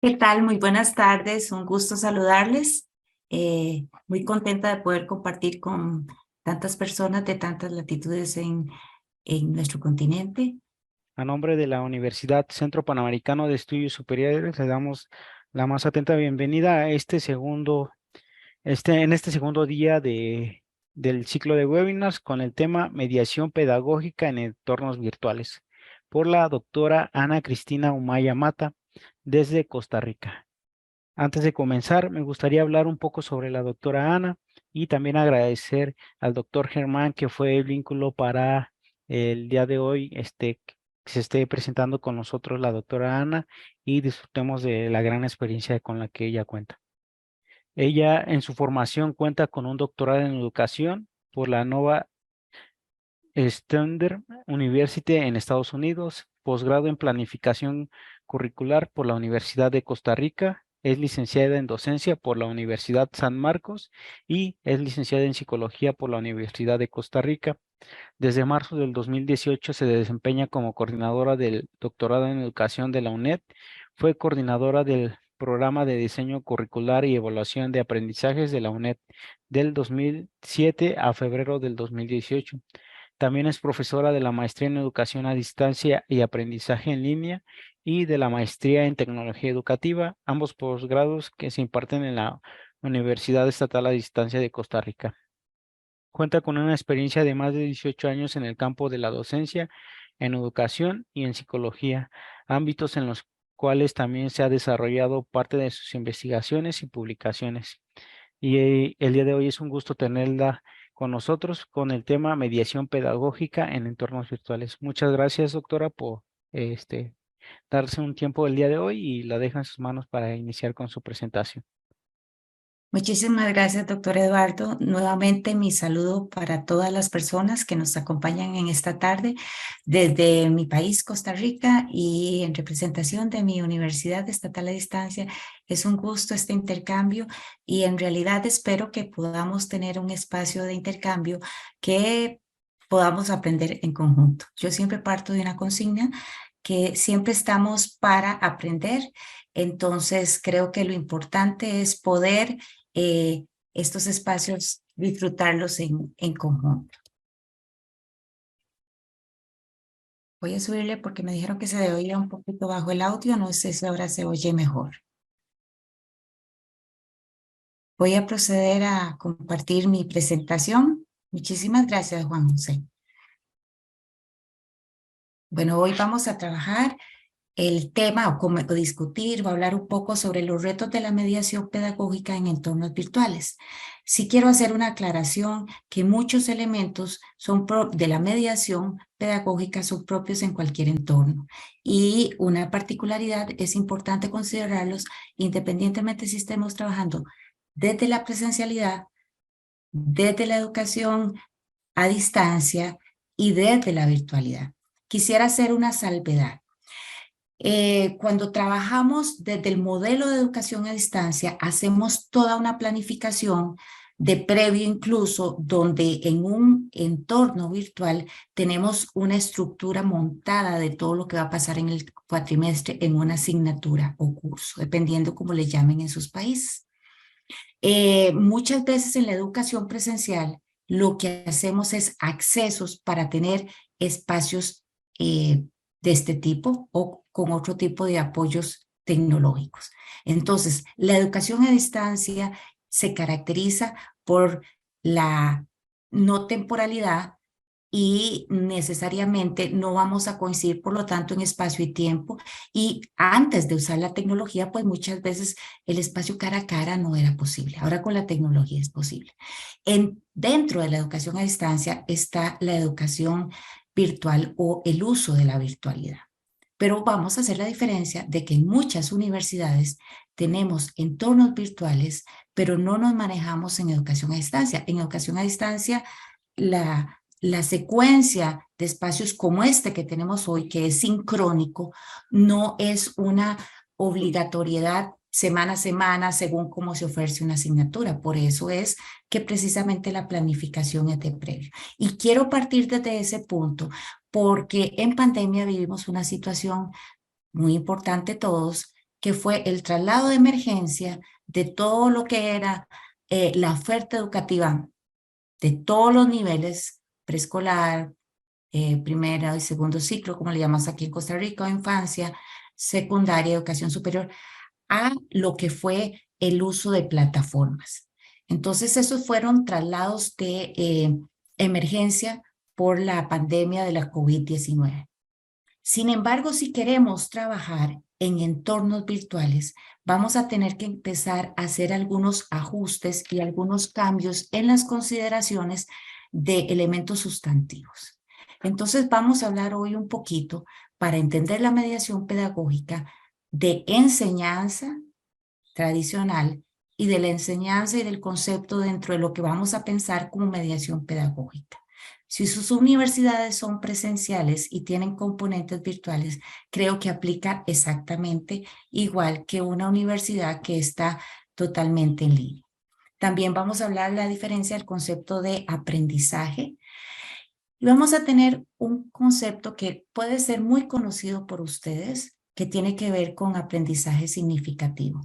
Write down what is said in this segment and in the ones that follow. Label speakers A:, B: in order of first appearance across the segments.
A: ¿Qué tal? Muy buenas tardes, un gusto saludarles. Muy contenta de poder compartir con tantas personas de tantas latitudes en nuestro continente.
B: A nombre de la Universidad Centro Panamericano de Estudios Superiores, le damos la más atenta bienvenida a en este segundo día del ciclo de webinars con el tema Mediación Pedagógica en Entornos Virtuales, por la doctora Ana Cristina Umaya Mata, desde Costa Rica. Antes de comenzar, me gustaría hablar un poco sobre la doctora Ana y también agradecer al doctor Germán, que fue el vínculo para el día de hoy, que se esté presentando con nosotros la doctora Ana y disfrutemos de la gran experiencia con la que ella cuenta. Ella en su formación cuenta con un doctorado en educación por la Nova Standard University en Estados Unidos, posgrado en planificación curricular por la Universidad de Costa Rica, es licenciada en docencia por la Universidad San Marcos y es licenciada en psicología por la Universidad de Costa Rica. Desde marzo del 2018 se desempeña como coordinadora del doctorado en educación de la UNED. Fue coordinadora del programa de diseño curricular y evaluación de aprendizajes de la UNED del 2007 a febrero del 2018. También es profesora de la maestría en educación a distancia y aprendizaje en línea y de la maestría en tecnología educativa, ambos posgrados que se imparten en la Universidad Estatal a Distancia de Costa Rica. Cuenta con una experiencia de más de 18 años en el campo de la docencia, en educación y en psicología, ámbitos en los cuales también se ha desarrollado parte de sus investigaciones y publicaciones. Y el día de hoy es un gusto tenerla con nosotros con el tema mediación pedagógica en entornos virtuales. Muchas gracias, doctora, por este, darse un tiempo el día de hoy y la dejo en sus manos para iniciar con su presentación.
A: Muchísimas gracias, doctor Eduardo. Nuevamente mi saludo para todas las personas que nos acompañan en esta tarde desde mi país, Costa Rica, y en representación de mi Universidad Estatal a Distancia. Es un gusto este intercambio y en realidad espero que podamos tener un espacio de intercambio que podamos aprender en conjunto. Yo siempre parto de una consigna que siempre estamos para aprender. Entonces, creo que lo importante es poder estos espacios, disfrutarlos en conjunto. Voy a subirle porque me dijeron que se oía un poquito bajo el audio, no sé si ahora se oye mejor. Voy a proceder a compartir mi presentación. Muchísimas gracias, Juan José. Bueno, hoy vamos a trabajar el tema o discutir o hablar un poco sobre los retos de la mediación pedagógica en entornos virtuales. Sí quiero hacer una aclaración que muchos elementos de la mediación pedagógica son propios en cualquier entorno y una particularidad es importante considerarlos independientemente si estemos trabajando desde la presencialidad, desde la educación a distancia y desde la virtualidad. Quisiera hacer una salvedad. Cuando trabajamos desde el modelo de educación a distancia, hacemos toda una planificación de previo incluso, donde en un entorno virtual tenemos una estructura montada de todo lo que va a pasar en el cuatrimestre en una asignatura o curso, dependiendo cómo le llamen en sus países. Muchas veces en la educación presencial, lo que hacemos es accesos para tener espacios de este tipo o con otro tipo de apoyos tecnológicos. Entonces, la educación a distancia se caracteriza por la no temporalidad y necesariamente no vamos a coincidir, por lo tanto, en espacio y tiempo. Y antes de usar la tecnología, pues muchas veces el espacio cara a cara no era posible. Ahora con la tecnología es posible. Dentro de la educación a distancia está la educación virtual o el uso de la virtualidad. Pero vamos a hacer la diferencia de que en muchas universidades tenemos entornos virtuales, pero no nos manejamos en educación a distancia. En educación a distancia, la secuencia de espacios como este que tenemos hoy, que es sincrónico, no es una obligatoriedad semana a semana según cómo se ofrece una asignatura. Por eso es que precisamente la planificación es de previo. Y quiero partir desde ese punto porque en pandemia vivimos una situación muy importante todos, que fue el traslado de emergencia de todo lo que era la oferta educativa de todos los niveles, preescolar, primera y segundo ciclo, como le llamamos aquí en Costa Rica, o infancia, secundaria, educación superior, a lo que fue el uso de plataformas. Entonces, esos fueron traslados de emergencia por la pandemia de la COVID-19. Sin embargo, si queremos trabajar en entornos virtuales, vamos a tener que empezar a hacer algunos ajustes y algunos cambios en las consideraciones de elementos sustantivos. Entonces, vamos a hablar hoy un poquito, para entender la mediación pedagógica, de enseñanza tradicional y de la enseñanza y del concepto dentro de lo que vamos a pensar como mediación pedagógica. Si sus universidades son presenciales y tienen componentes virtuales, creo que aplica exactamente igual que una universidad que está totalmente en línea. También vamos a hablar de la diferencia del concepto de aprendizaje. Y vamos a tener un concepto que puede ser muy conocido por ustedes, que tiene que ver con aprendizaje significativo.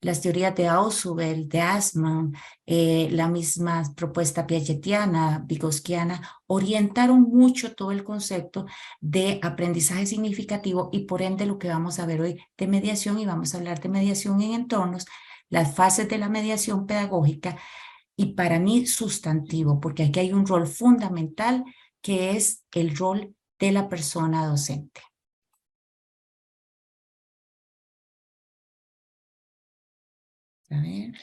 A: Las teorías de Ausubel, de Assmann, la misma propuesta piagetiana, vygotsquiana, orientaron mucho todo el concepto de aprendizaje significativo y por ende lo que vamos a ver hoy de mediación, y vamos a hablar de mediación en entornos, las fases de la mediación pedagógica, y para mí sustantivo, porque aquí hay un rol fundamental que es el rol de la persona docente. A ver.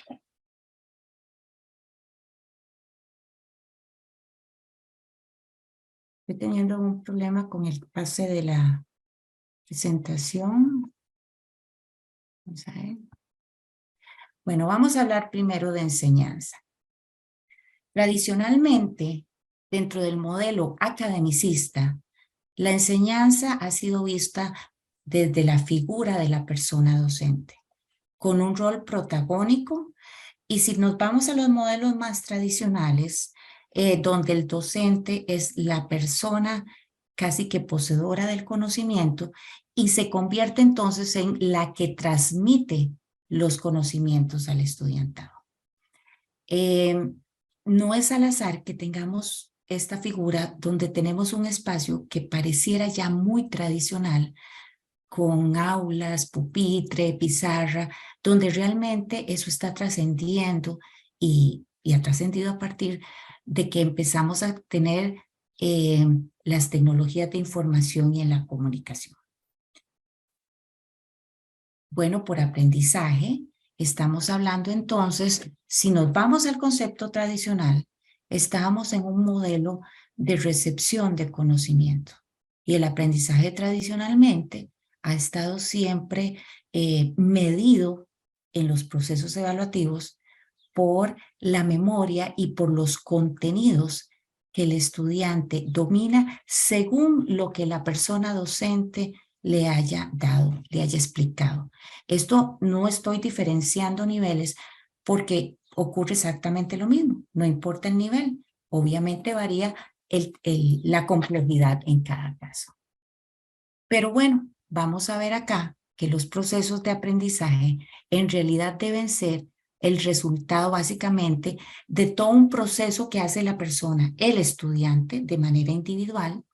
A: Estoy teniendo un problema con el pase de la presentación. Vamos a ver. Bueno, vamos a hablar primero de enseñanza. Tradicionalmente, dentro del modelo academicista, la enseñanza ha sido vista desde la figura de la persona docente, con un rol protagónico. Y si nos vamos a los modelos más tradicionales, donde el docente es la persona casi que poseedora del conocimiento y se convierte entonces en la que transmite los conocimientos al estudiantado. No es al azar que tengamos esta figura donde tenemos un espacio que pareciera ya muy tradicional, con aulas, pupitre, pizarra, donde realmente eso está trascendiendo y ha trascendido a partir de que empezamos a tener las tecnologías de información y en la comunicación. Bueno, por aprendizaje, estamos hablando entonces, si nos vamos al concepto tradicional, estamos en un modelo de recepción de conocimiento. Y el aprendizaje tradicionalmente ha estado siempre medido en los procesos evaluativos por la memoria y por los contenidos que el estudiante domina según lo que la persona docente le haya dado, le haya explicado. Esto no estoy diferenciando niveles porque ocurre exactamente lo mismo, no importa el nivel, obviamente varía la complejidad en cada caso. Pero bueno, vamos a ver acá que los procesos de aprendizaje en realidad deben ser el resultado básicamente de todo un proceso que hace la persona, el estudiante, de manera individual,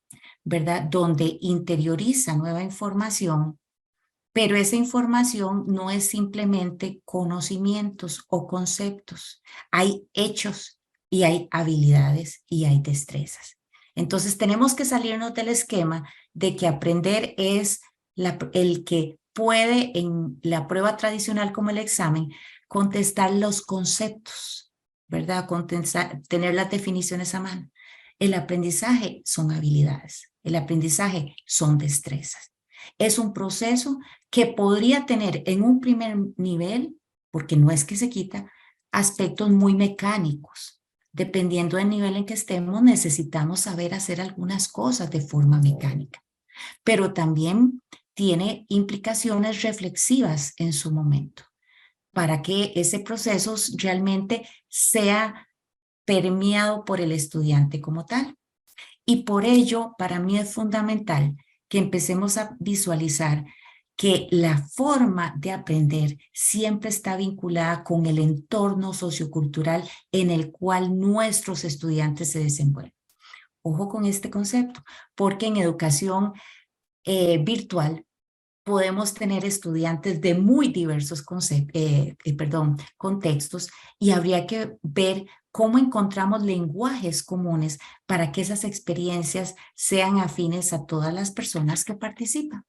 A: ¿verdad? Donde interioriza nueva información, pero esa información no es simplemente conocimientos o conceptos. Hay hechos y hay habilidades y hay destrezas. Entonces tenemos que salirnos del esquema de que aprender es el que puede en la prueba tradicional como el examen contestar los conceptos, ¿verdad? Tener las definiciones a mano. El aprendizaje son habilidades, el aprendizaje son destrezas. Es un proceso que podría tener en un primer nivel, porque no es que se quita, aspectos muy mecánicos. Dependiendo del nivel en que estemos, necesitamos saber hacer algunas cosas de forma mecánica, pero también tiene implicaciones reflexivas en su momento, para que ese proceso realmente sea permeado por el estudiante como tal. Y por ello, para mí es fundamental que empecemos a visualizar que la forma de aprender siempre está vinculada con el entorno sociocultural en el cual nuestros estudiantes se desenvuelven. Ojo con este concepto, porque en educación virtual podemos tener estudiantes de muy diversos contextos y habría que ver cómo encontramos lenguajes comunes para que esas experiencias sean afines a todas las personas que participan.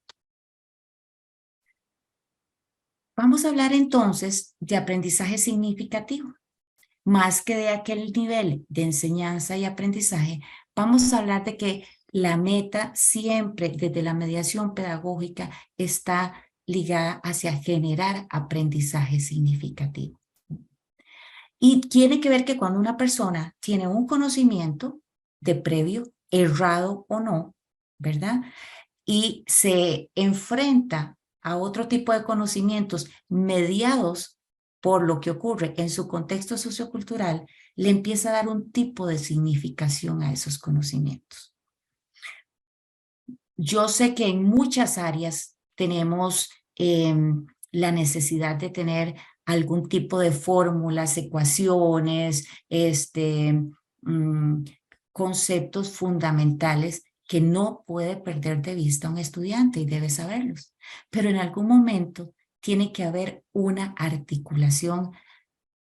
A: Vamos a hablar entonces de aprendizaje significativo. Más que de aquel nivel de enseñanza y aprendizaje, vamos a hablar de que la meta siempre desde la mediación pedagógica está ligada hacia generar aprendizaje significativo. Y tiene que ver que cuando una persona tiene un conocimiento de previo, errado o no, ¿verdad? Y se enfrenta a otro tipo de conocimientos mediados por lo que ocurre en su contexto sociocultural, le empieza a dar un tipo de significación a esos conocimientos. Yo sé que en muchas áreas tenemos la necesidad de tener algún tipo de fórmulas, ecuaciones, conceptos fundamentales que no puede perder de vista un estudiante y debe saberlos. Pero en algún momento tiene que haber una articulación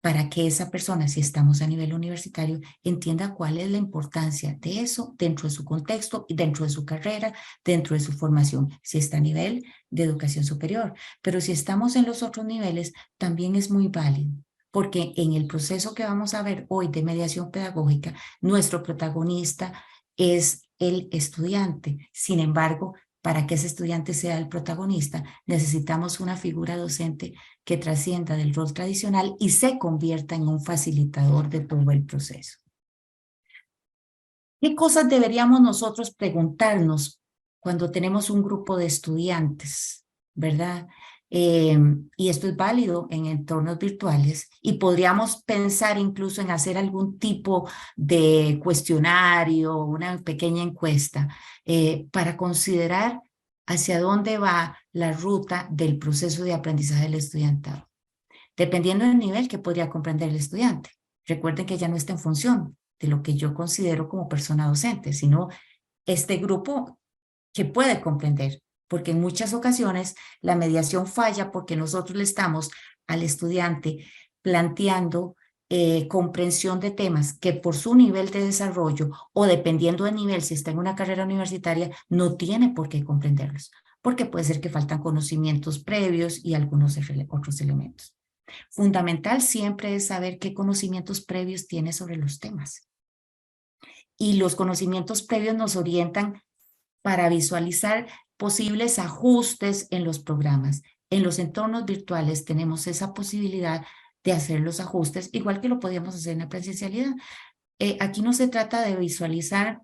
A: para que esa persona, si estamos a nivel universitario, entienda cuál es la importancia de eso dentro de su contexto, dentro de su carrera, dentro de su formación, si está a nivel de educación superior. Pero si estamos en los otros niveles, también es muy válido, porque en el proceso que vamos a ver hoy de mediación pedagógica, nuestro protagonista es el estudiante. Sin embargo, para que ese estudiante sea el protagonista, necesitamos una figura docente que trascienda del rol tradicional y se convierta en un facilitador de todo el proceso. ¿Qué cosas deberíamos nosotros preguntarnos cuando tenemos un grupo de estudiantes, verdad? Y esto es válido en entornos virtuales y podríamos pensar incluso en hacer algún tipo de cuestionario, una pequeña encuesta para considerar hacia dónde va la ruta del proceso de aprendizaje del estudiantado, dependiendo del nivel que podría comprender el estudiante. Recuerden que ya no está en función de lo que yo considero como persona docente, sino este grupo que puede comprender, porque en muchas ocasiones la mediación falla porque nosotros le estamos al estudiante planteando comprensión de temas que por su nivel de desarrollo o dependiendo del nivel, si está en una carrera universitaria, no tiene por qué comprenderlos, porque puede ser que faltan conocimientos previos y algunos otros elementos. Fundamental siempre es saber qué conocimientos previos tiene sobre los temas. Y los conocimientos previos nos orientan para visualizar posibles ajustes en los programas. En los entornos virtuales tenemos esa posibilidad de hacer los ajustes, igual que lo podíamos hacer en la presencialidad. Aquí no se trata de visualizar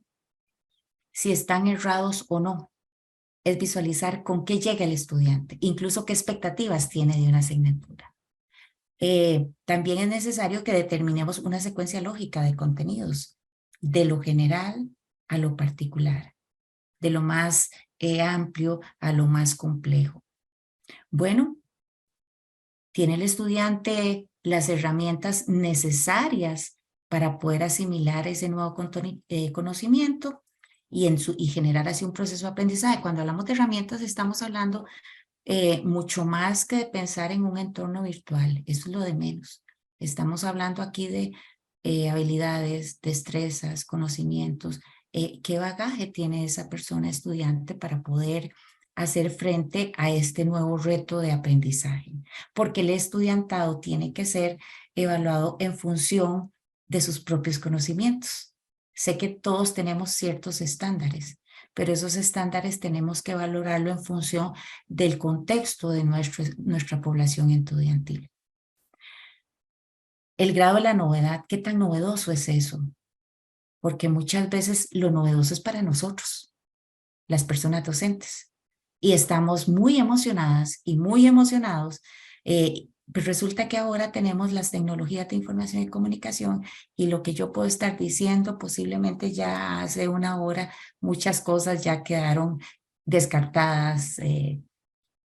A: si están errados o no, es visualizar con qué llega el estudiante, incluso qué expectativas tiene de una asignatura. También es necesario que determinemos una secuencia lógica de contenidos, de lo general a lo particular, de lo más amplio a lo más complejo. Bueno, ¿tiene el estudiante las herramientas necesarias para poder asimilar ese nuevo conocimiento y generar así un proceso de aprendizaje? Cuando hablamos de herramientas estamos hablando mucho más que de pensar en un entorno virtual, eso es lo de menos. Estamos hablando aquí de habilidades, destrezas, conocimientos, qué bagaje tiene esa persona estudiante para poder hacer frente a este nuevo reto de aprendizaje, porque el estudiantado tiene que ser evaluado en función de sus propios conocimientos. Sé que todos tenemos ciertos estándares, pero esos estándares tenemos que valorarlo en función del contexto de nuestra población estudiantil. El grado de la novedad, ¿qué tan novedoso es eso? Porque muchas veces lo novedoso es para nosotros, las personas docentes, y estamos muy emocionadas y muy emocionados. Pues resulta que ahora tenemos las tecnologías de información y comunicación y lo que yo puedo estar diciendo posiblemente ya hace una hora, muchas cosas ya quedaron descartadas,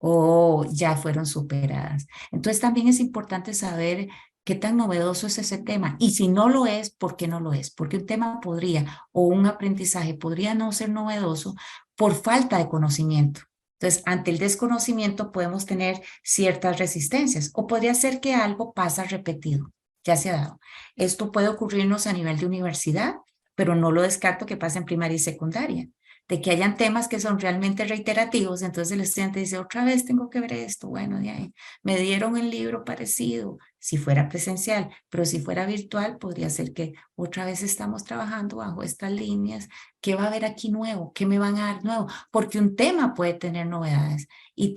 A: o ya fueron superadas. Entonces también es importante saber qué tan novedoso es ese tema. Y si no lo es, ¿por qué no lo es? Porque un tema podría, o un aprendizaje podría no ser novedoso por falta de conocimiento. Entonces, ante el desconocimiento podemos tener ciertas resistencias o podría ser que algo pasa repetido, ya se ha dado. Esto puede ocurrirnos a nivel de universidad, pero no lo descarto que pase en primaria y secundaria, de que hayan temas que son realmente reiterativos, entonces el estudiante dice, otra vez tengo que ver esto, bueno, de ahí, me dieron el libro parecido, si fuera presencial, pero si fuera virtual, podría ser que otra vez estamos trabajando bajo estas líneas, ¿qué va a haber aquí nuevo? ¿Qué me van a dar nuevo? Porque un tema puede tener novedades y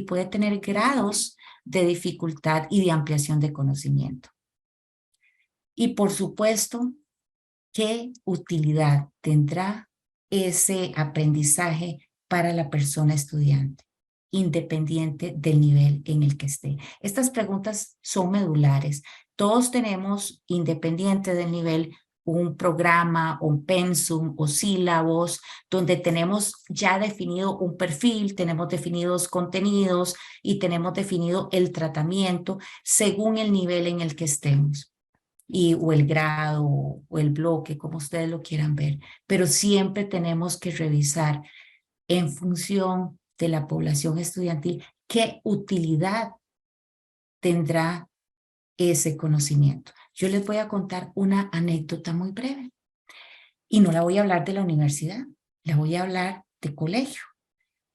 A: puede tener grados de dificultad y de ampliación de conocimiento. Y por supuesto, ¿qué utilidad tendrá ese aprendizaje para la persona estudiante, independiente del nivel en el que esté? Estas preguntas son medulares. Todos tenemos, independiente del nivel, un programa, un pensum o sílabos, donde tenemos ya definido un perfil, tenemos definidos contenidos y tenemos definido el tratamiento según el nivel en el que estemos o el grado o el bloque, como ustedes lo quieran ver, pero siempre tenemos que revisar en función de la población estudiantil qué utilidad tendrá ese conocimiento. Yo les voy a contar una anécdota muy breve y no la voy a hablar de la universidad, la voy a hablar de colegio.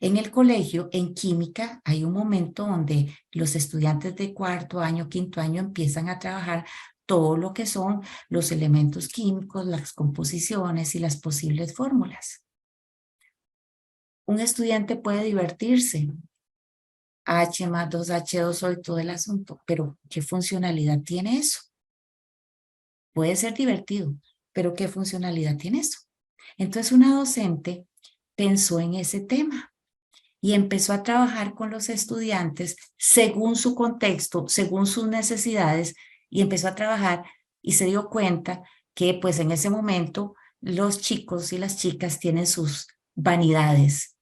A: En el colegio, en química, hay un momento donde los estudiantes de cuarto año, quinto año empiezan a trabajar todo lo que son los elementos químicos, las composiciones y las posibles fórmulas. Un estudiante puede divertirse, H más 2H2O y todo el asunto, pero ¿qué funcionalidad tiene eso? Puede ser divertido, pero ¿qué funcionalidad tiene eso? Entonces una docente pensó en ese tema y empezó a trabajar con los estudiantes según su contexto, según sus necesidades, y empezó a trabajar y se dio cuenta que pues en ese momento los chicos y las chicas tienen sus vanidades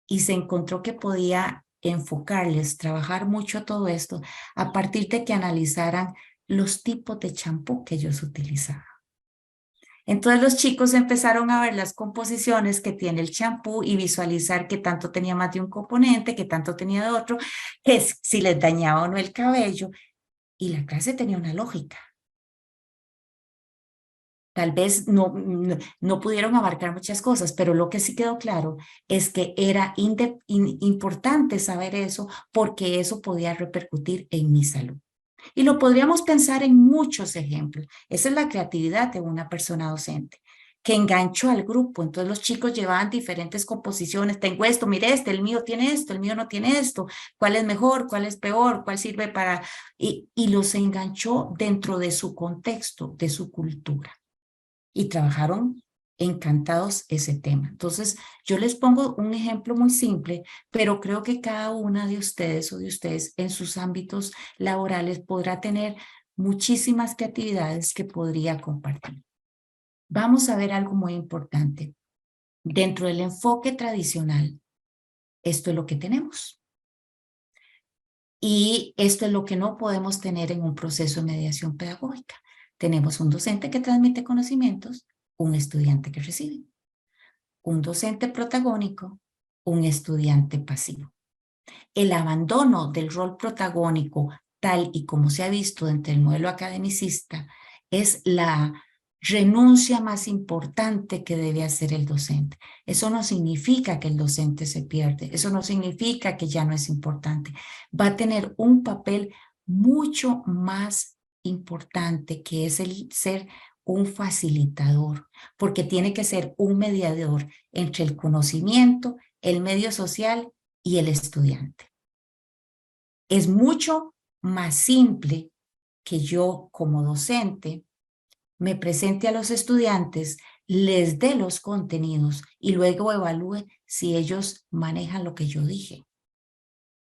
A: y se encontró que podía enfocarles, trabajar mucho todo esto a partir de que analizaran los tipos de champú que ellos utilizaban. Entonces los chicos empezaron a ver las composiciones que tiene el champú y visualizar qué tanto tenía más de un componente, qué tanto tenía de otro, que si les dañaba o no el cabello. Y la clase tenía una lógica. Tal vez no pudieron abarcar muchas cosas, pero lo que sí quedó claro es que era importante saber eso porque eso podía repercutir en mi salud. Y lo podríamos pensar en muchos ejemplos. Esa es la creatividad de una persona docente que enganchó al grupo. Entonces los chicos llevaban diferentes composiciones. Tengo esto, mire este, el mío tiene esto, el mío no tiene esto. ¿Cuál es mejor? ¿Cuál es peor? ¿Cuál sirve para...? Y los enganchó dentro de su contexto, de su cultura. Y trabajaron encantados ese tema. Entonces, yo les pongo un ejemplo muy simple, pero creo que cada una de ustedes o de ustedes en sus ámbitos laborales podrá tener muchísimas creatividades que podría compartir. Vamos a ver algo muy importante. Dentro del enfoque tradicional, esto es lo que tenemos. Y esto es lo que no podemos tener en un proceso de mediación pedagógica. Tenemos un docente que transmite conocimientos, un estudiante que recibe. Un docente protagónico, un estudiante pasivo. El abandono del rol protagónico, tal y como se ha visto dentro del modelo academicista, es la renuncia más importante que debe hacer el docente. Eso no significa que el docente se pierde, eso no significa que ya no es importante. Va a tener un papel mucho más importante, que es el ser un facilitador, porque tiene que ser un mediador entre el conocimiento, el medio social y el estudiante. Es mucho más simple que yo como docente me presente a los estudiantes, les dé los contenidos y luego evalúe si ellos manejan lo que yo dije.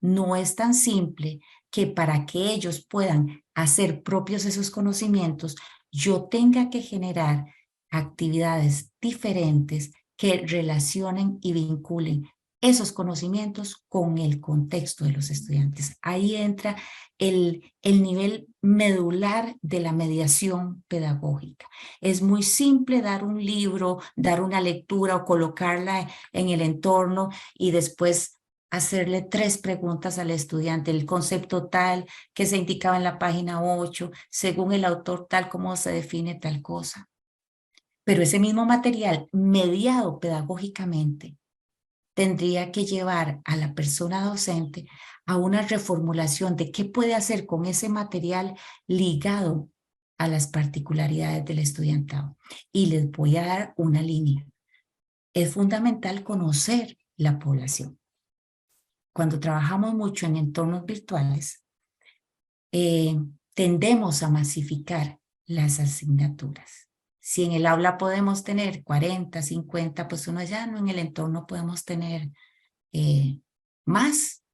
A: No es tan simple que para que ellos puedan hacer propios esos conocimientos, yo tenga que generar actividades diferentes que relacionen y vinculen esos conocimientos con el contexto de los estudiantes. Ahí entra el nivel medular de la mediación pedagógica. Es muy simple dar un libro, dar una lectura o colocarla en el entorno y después hacerle 3 preguntas al estudiante, el concepto tal que se indicaba en la página 8, según el autor tal, cómo se define tal cosa. Pero ese mismo material mediado pedagógicamente tendría que llevar a la persona docente a una reformulación de qué puede hacer con ese material ligado a las particularidades del estudiantado. Y les voy a dar una línea. Es fundamental conocer la población. Cuando trabajamos mucho en entornos virtuales, tendemos a masificar las asignaturas. Si en el aula podemos tener 40, 50, pues uno ya no en el entorno podemos tener más,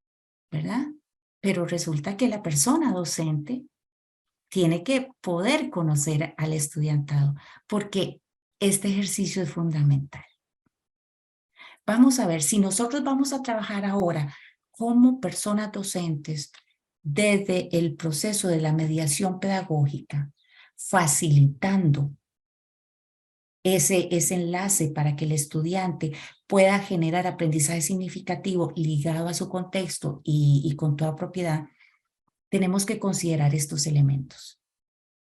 A: ¿verdad? Pero resulta que la persona docente tiene que poder conocer al estudiantado, porque este ejercicio es fundamental. Vamos a ver, si nosotros vamos a trabajar ahora como personas docentes desde el proceso de la mediación pedagógica, facilitando ese enlace para que el estudiante pueda generar aprendizaje significativo ligado a su contexto y con toda propiedad, tenemos que considerar estos elementos.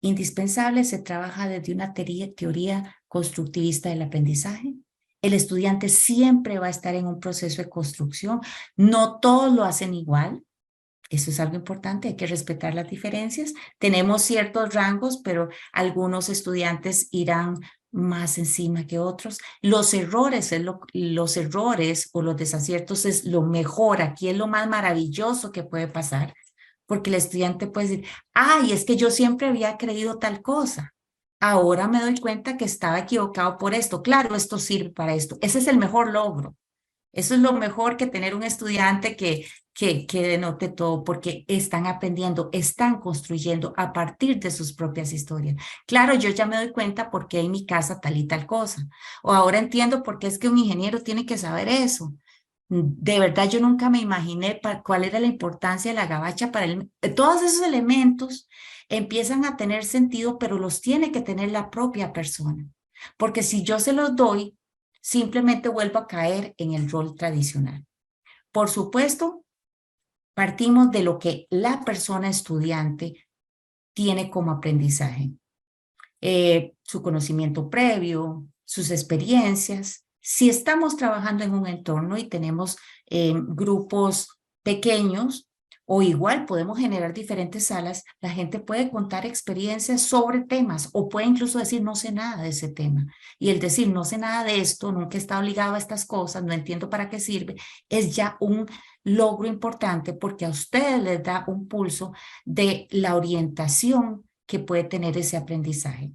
A: Indispensable, se trabaja desde una teoría constructivista del aprendizaje. El estudiante siempre va a estar en un proceso de construcción. No todos lo hacen igual. Eso es algo importante, hay que respetar las diferencias. Tenemos ciertos rangos, pero algunos estudiantes irán más encima que otros. Los errores o los desaciertos es lo mejor. Aquí es lo más maravilloso que puede pasar, porque el estudiante puede decir, ay, es que yo siempre había creído tal cosa. Ahora me doy cuenta que estaba equivocado por esto. Claro, esto sirve para esto. Ese es el mejor logro. Eso es lo mejor que tener un estudiante que denote todo, porque están aprendiendo, están construyendo a partir de sus propias historias. Claro, yo ya me doy cuenta por qué en mi casa tal y tal cosa. O ahora entiendo por qué es que un ingeniero tiene que saber eso. De verdad, yo nunca me imaginé cuál era la importancia de la gabacha para él. Todos esos elementos empiezan a tener sentido, pero los tiene que tener la propia persona. Porque si yo se los doy, simplemente vuelvo a caer en el rol tradicional. Por supuesto, partimos de lo que la persona estudiante tiene como aprendizaje. Su conocimiento previo, sus experiencias. Si estamos trabajando en un entorno y tenemos grupos pequeños, o igual podemos generar diferentes salas, la gente puede contar experiencias sobre temas o puede incluso decir no sé nada de ese tema. Y el decir no sé nada de esto, nunca he estado ligado a estas cosas, no entiendo para qué sirve, es ya un logro importante porque a ustedes les da un pulso de la orientación que puede tener ese aprendizaje.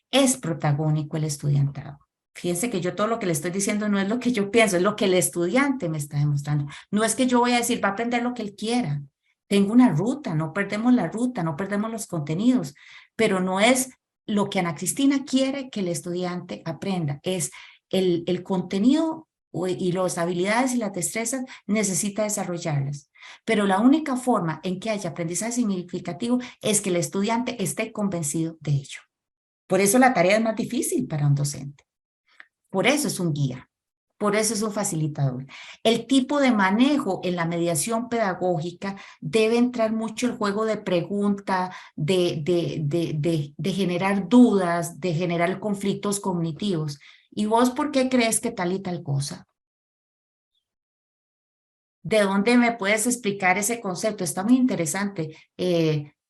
A: Es protagónico el estudiantado. Fíjense que yo todo lo que le estoy diciendo no es lo que yo pienso, es lo que el estudiante me está demostrando. No es que yo voy a decir, va a aprender lo que él quiera. Tengo una ruta, no perdemos la ruta, no perdemos los contenidos, pero no es lo que Ana Cristina quiere que el estudiante aprenda, es el contenido y las habilidades y las destrezas necesita desarrollarlas. Pero la única forma en que haya aprendizaje significativo es que el estudiante esté convencido de ello. Por eso la tarea es más difícil para un docente. Por eso es un guía. Por eso es un facilitador. El tipo de manejo en la mediación pedagógica debe entrar mucho el juego de pregunta, de generar dudas, de generar conflictos cognitivos. ¿Y vos por qué crees que tal y tal cosa? ¿De dónde me puedes explicar ese concepto? Está muy interesante.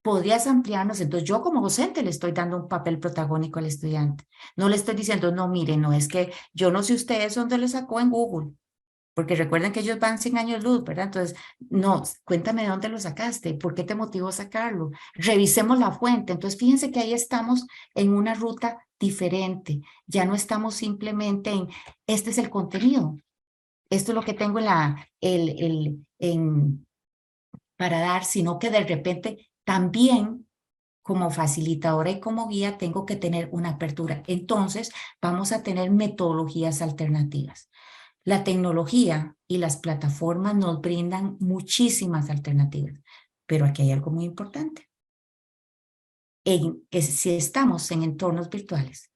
A: ¿Podrías ampliarnos? Entonces, yo como docente le estoy dando un papel protagónico al estudiante. No le estoy diciendo, no, mire, no es que yo no sé ustedes dónde lo sacó en Google, porque recuerden que ellos van 100 años luz, ¿verdad? Entonces, no, cuéntame de dónde lo sacaste, por qué te motivó a sacarlo. Revisemos la fuente. Entonces, fíjense que ahí estamos en una ruta diferente. Ya no estamos simplemente en, este es el contenido. Esto es lo que tengo para dar, sino que de repente también como facilitadora y como guía tengo que tener una apertura. Entonces, vamos a tener metodologías alternativas. La tecnología y las plataformas nos brindan muchísimas alternativas, pero aquí hay algo muy importante. Si estamos en entornos virtuales,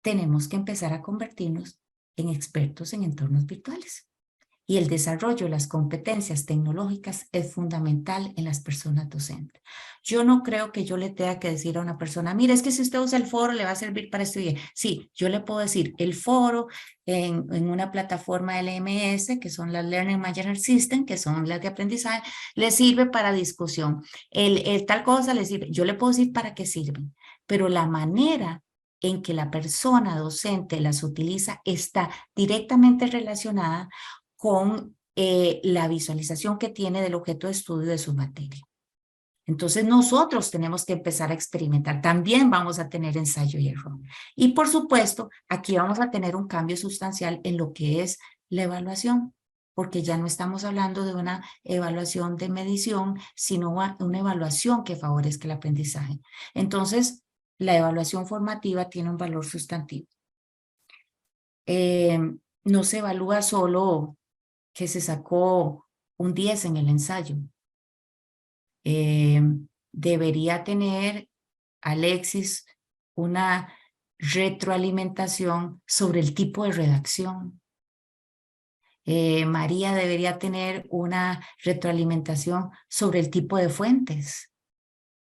A: tenemos que empezar a convertirnos en expertos en entornos virtuales. Y el desarrollo de las competencias tecnológicas es fundamental en las personas docentes. Yo no creo que yo le tenga que decir a una persona, mire, es que si usted usa el foro le va a servir para estudiar. Sí, yo le puedo decir, el foro en una plataforma LMS, que son las Learning Management System, que son las de aprendizaje, le sirve para discusión. El tal cosa le sirve. Yo le puedo decir para qué sirven, pero la manera en que la persona docente las utiliza está directamente relacionada con la visualización que tiene del objeto de estudio de su materia. Entonces nosotros tenemos que empezar a experimentar. También vamos a tener ensayo y error. Y por supuesto, aquí vamos a tener un cambio sustancial en lo que es la evaluación, porque ya no estamos hablando de una evaluación de medición, sino una evaluación que favorezca el aprendizaje. Entonces, la evaluación formativa tiene un valor sustantivo. No se evalúa solo que se sacó un 10 en el ensayo. Debería tener, Alexis, una retroalimentación sobre el tipo de redacción. María debería tener una retroalimentación sobre el tipo de fuentes,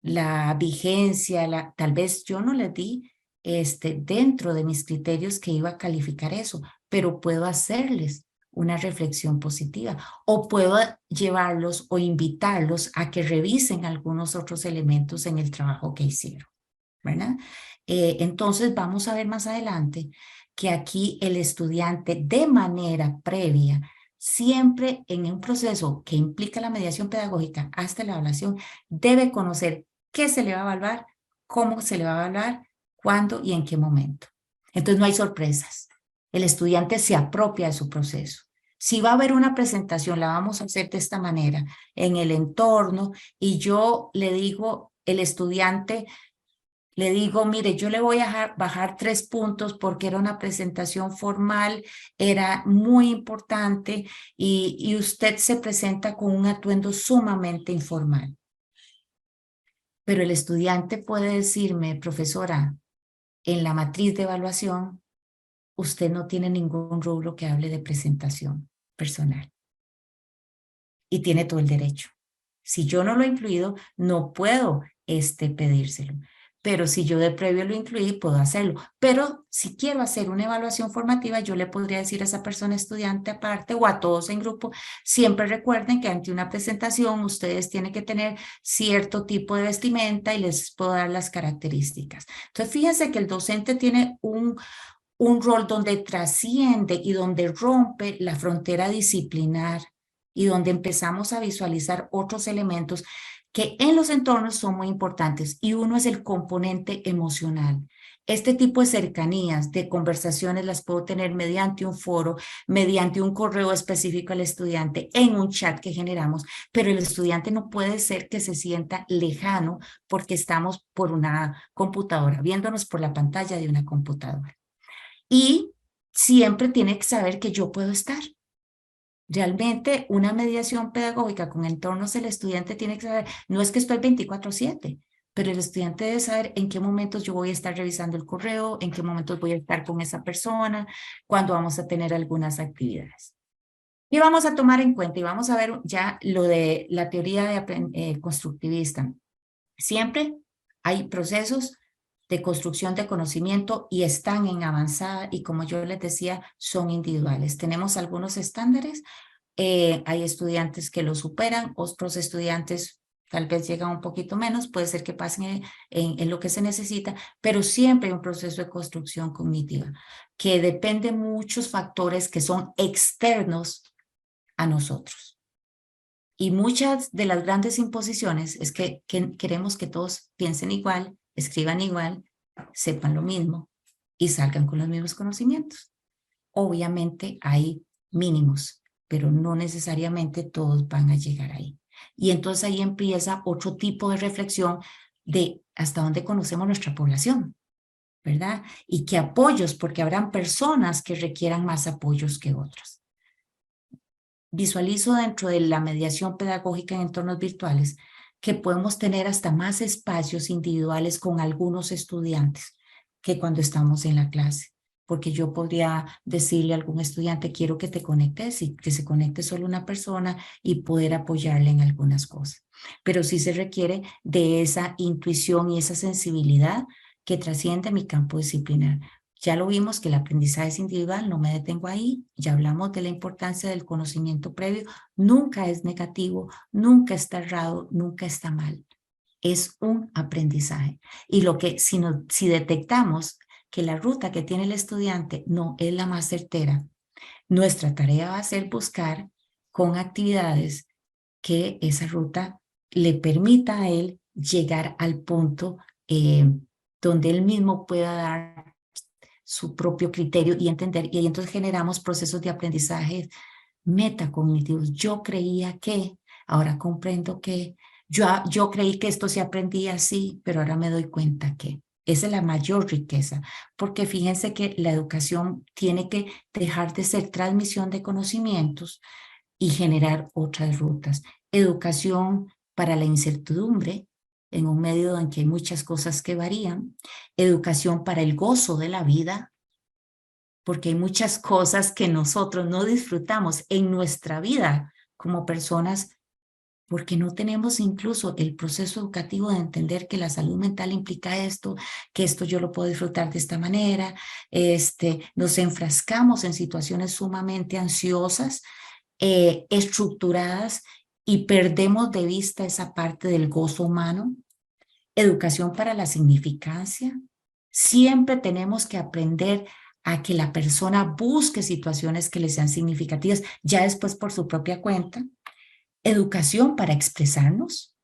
A: la vigencia, tal vez yo no le di dentro de mis criterios que iba a calificar eso, pero puedo hacerles una reflexión positiva o puedo llevarlos o invitarlos a que revisen algunos otros elementos en el trabajo que hicieron, ¿verdad? Entonces vamos a ver más adelante que aquí el estudiante de manera previa, siempre en un proceso que implica la mediación pedagógica hasta la evaluación, debe conocer qué se le va a evaluar, cómo se le va a evaluar, cuándo y en qué momento. Entonces no hay sorpresas. El estudiante se apropia de su proceso. Si va a haber una presentación, la vamos a hacer de esta manera, en el entorno, y yo le digo, el estudiante, le digo, mire, yo le voy a bajar 3 puntos porque era una presentación formal, era muy importante y usted se presenta con un atuendo sumamente informal. Pero el estudiante puede decirme, profesora, en la matriz de evaluación, usted no tiene ningún rubro que hable de presentación personal. Y tiene todo el derecho. Si yo no lo he incluido, no puedo pedírselo. Pero si yo de previo lo incluí, puedo hacerlo. Pero si quiero hacer una evaluación formativa, yo le podría decir a esa persona estudiante aparte o a todos en grupo, siempre recuerden que ante una presentación ustedes tienen que tener cierto tipo de vestimenta y les puedo dar las características. Entonces, fíjense que el docente tiene un rol donde trasciende y donde rompe la frontera disciplinar y donde empezamos a visualizar otros elementos que en los entornos son muy importantes y uno es el componente emocional. Este tipo de cercanías, de conversaciones las puedo tener mediante un foro, mediante un correo específico al estudiante, en un chat que generamos, pero el estudiante no puede ser que se sienta lejano porque estamos por una computadora, viéndonos por la pantalla de una computadora. Y siempre tiene que saber que yo puedo estar. Realmente una mediación pedagógica con entornos del estudiante tiene que saber, no es que estoy 24/7, pero el estudiante debe saber en qué momentos yo voy a estar revisando el correo, en qué momentos voy a estar con esa persona, cuándo vamos a tener algunas actividades. Y vamos a tomar en cuenta y vamos a ver ya lo de la teoría de constructivista. Siempre hay procesos de construcción de conocimiento y están en avanzada y como yo les decía, son individuales. Tenemos algunos estándares, hay estudiantes que lo superan, otros estudiantes tal vez llegan un poquito menos, puede ser que pasen en lo que se necesita, pero siempre hay un proceso de construcción cognitiva que depende de muchos factores que son externos a nosotros. Y muchas de las grandes imposiciones es que queremos que todos piensen igual, escriban igual, sepan lo mismo y salgan con los mismos conocimientos. Obviamente hay mínimos, pero no necesariamente todos van a llegar ahí. Y entonces ahí empieza otro tipo de reflexión de hasta dónde conocemos nuestra población, ¿verdad? Y qué apoyos, porque habrán personas que requieran más apoyos que otras. visualizo dentro de la mediación pedagógica en entornos virtuales que podemos tener hasta más espacios individuales con algunos estudiantes que cuando estamos en la clase. Porque yo podría decirle a algún estudiante, quiero que te conectes y que se conecte solo una persona y poder apoyarle en algunas cosas. Pero sí se requiere de esa intuición y esa sensibilidad que trasciende mi campo disciplinar. Ya lo vimos que el aprendizaje es individual, no me detengo ahí, ya hablamos de la importancia del conocimiento previo, nunca es negativo, nunca está errado, nunca está mal. Es un aprendizaje. Y lo que si detectamos que la ruta que tiene el estudiante no es la más certera, nuestra tarea va a ser buscar con actividades que esa ruta le permita a él llegar al punto donde él mismo pueda dar su propio criterio y entender, y entonces generamos procesos de aprendizaje metacognitivos. Yo creía que, ahora comprendo que, yo creí que esto se aprendía así, pero ahora me doy cuenta que esa es la mayor riqueza, porque fíjense que la educación tiene que dejar de ser transmisión de conocimientos y generar otras rutas. Educación para la incertidumbre, en un medio en que hay muchas cosas que varían. Educación para el gozo de la vida, porque hay muchas cosas que nosotros no disfrutamos en nuestra vida como personas, porque no tenemos incluso el proceso educativo de entender que la salud mental implica esto, que esto yo lo puedo disfrutar de esta manera. Nos enfrascamos en situaciones sumamente ansiosas, estructuradas, y perdemos de vista esa parte del gozo humano. Educación para la significancia. Siempre tenemos que aprender a que la persona busque situaciones que le sean significativas, ya después por su propia cuenta. Educación para expresarnos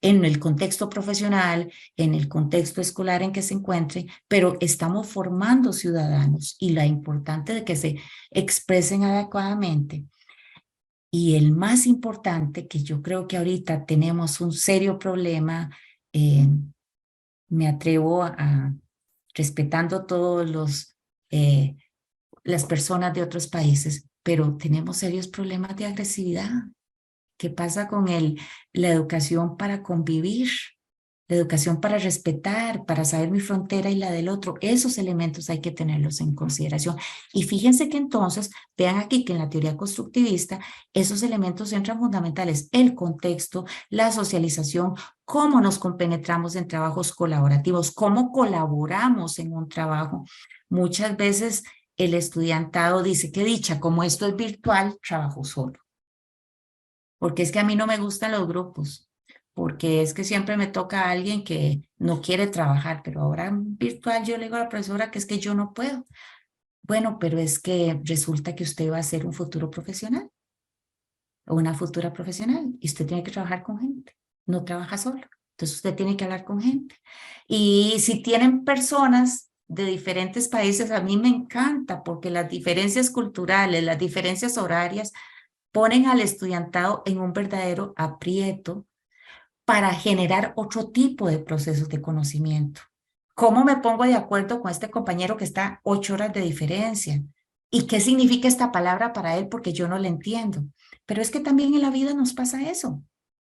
A: en el contexto profesional, en el contexto escolar en que se encuentre, pero estamos formando ciudadanos y la importante de que se expresen adecuadamente. Y el más importante, que yo creo que ahorita tenemos un serio problema, eh, me atrevo respetando todos las personas de otros países, pero tenemos serios problemas de agresividad. ¿Qué pasa con la educación para convivir? La educación para respetar, para saber mi frontera y la del otro. Esos elementos hay que tenerlos en consideración. Y fíjense que entonces, vean aquí que en la teoría constructivista, esos elementos entran fundamentales: el contexto, la socialización, cómo nos compenetramos en trabajos colaborativos, cómo colaboramos en un trabajo. Muchas veces el estudiantado dice, qué dicha, como esto es virtual, trabajo solo. Porque es que a mí no me gustan los grupos, porque es que siempre me toca a alguien que no quiere trabajar, pero ahora virtual yo le digo a la profesora que es que yo no puedo. Bueno, pero es que resulta que usted va a ser un futuro profesional o una futura profesional y usted tiene que trabajar con gente, no trabaja solo. Entonces usted tiene que hablar con gente. Y si tienen personas de diferentes países, a mí me encanta porque las diferencias culturales, las diferencias horarias, ponen al estudiantado en un verdadero aprieto para generar otro tipo de procesos de conocimiento. ¿Cómo me pongo de acuerdo con este compañero que está 8 horas de diferencia? ¿Y qué significa esta palabra para él? Porque yo no la entiendo. Pero es que también en la vida nos pasa eso.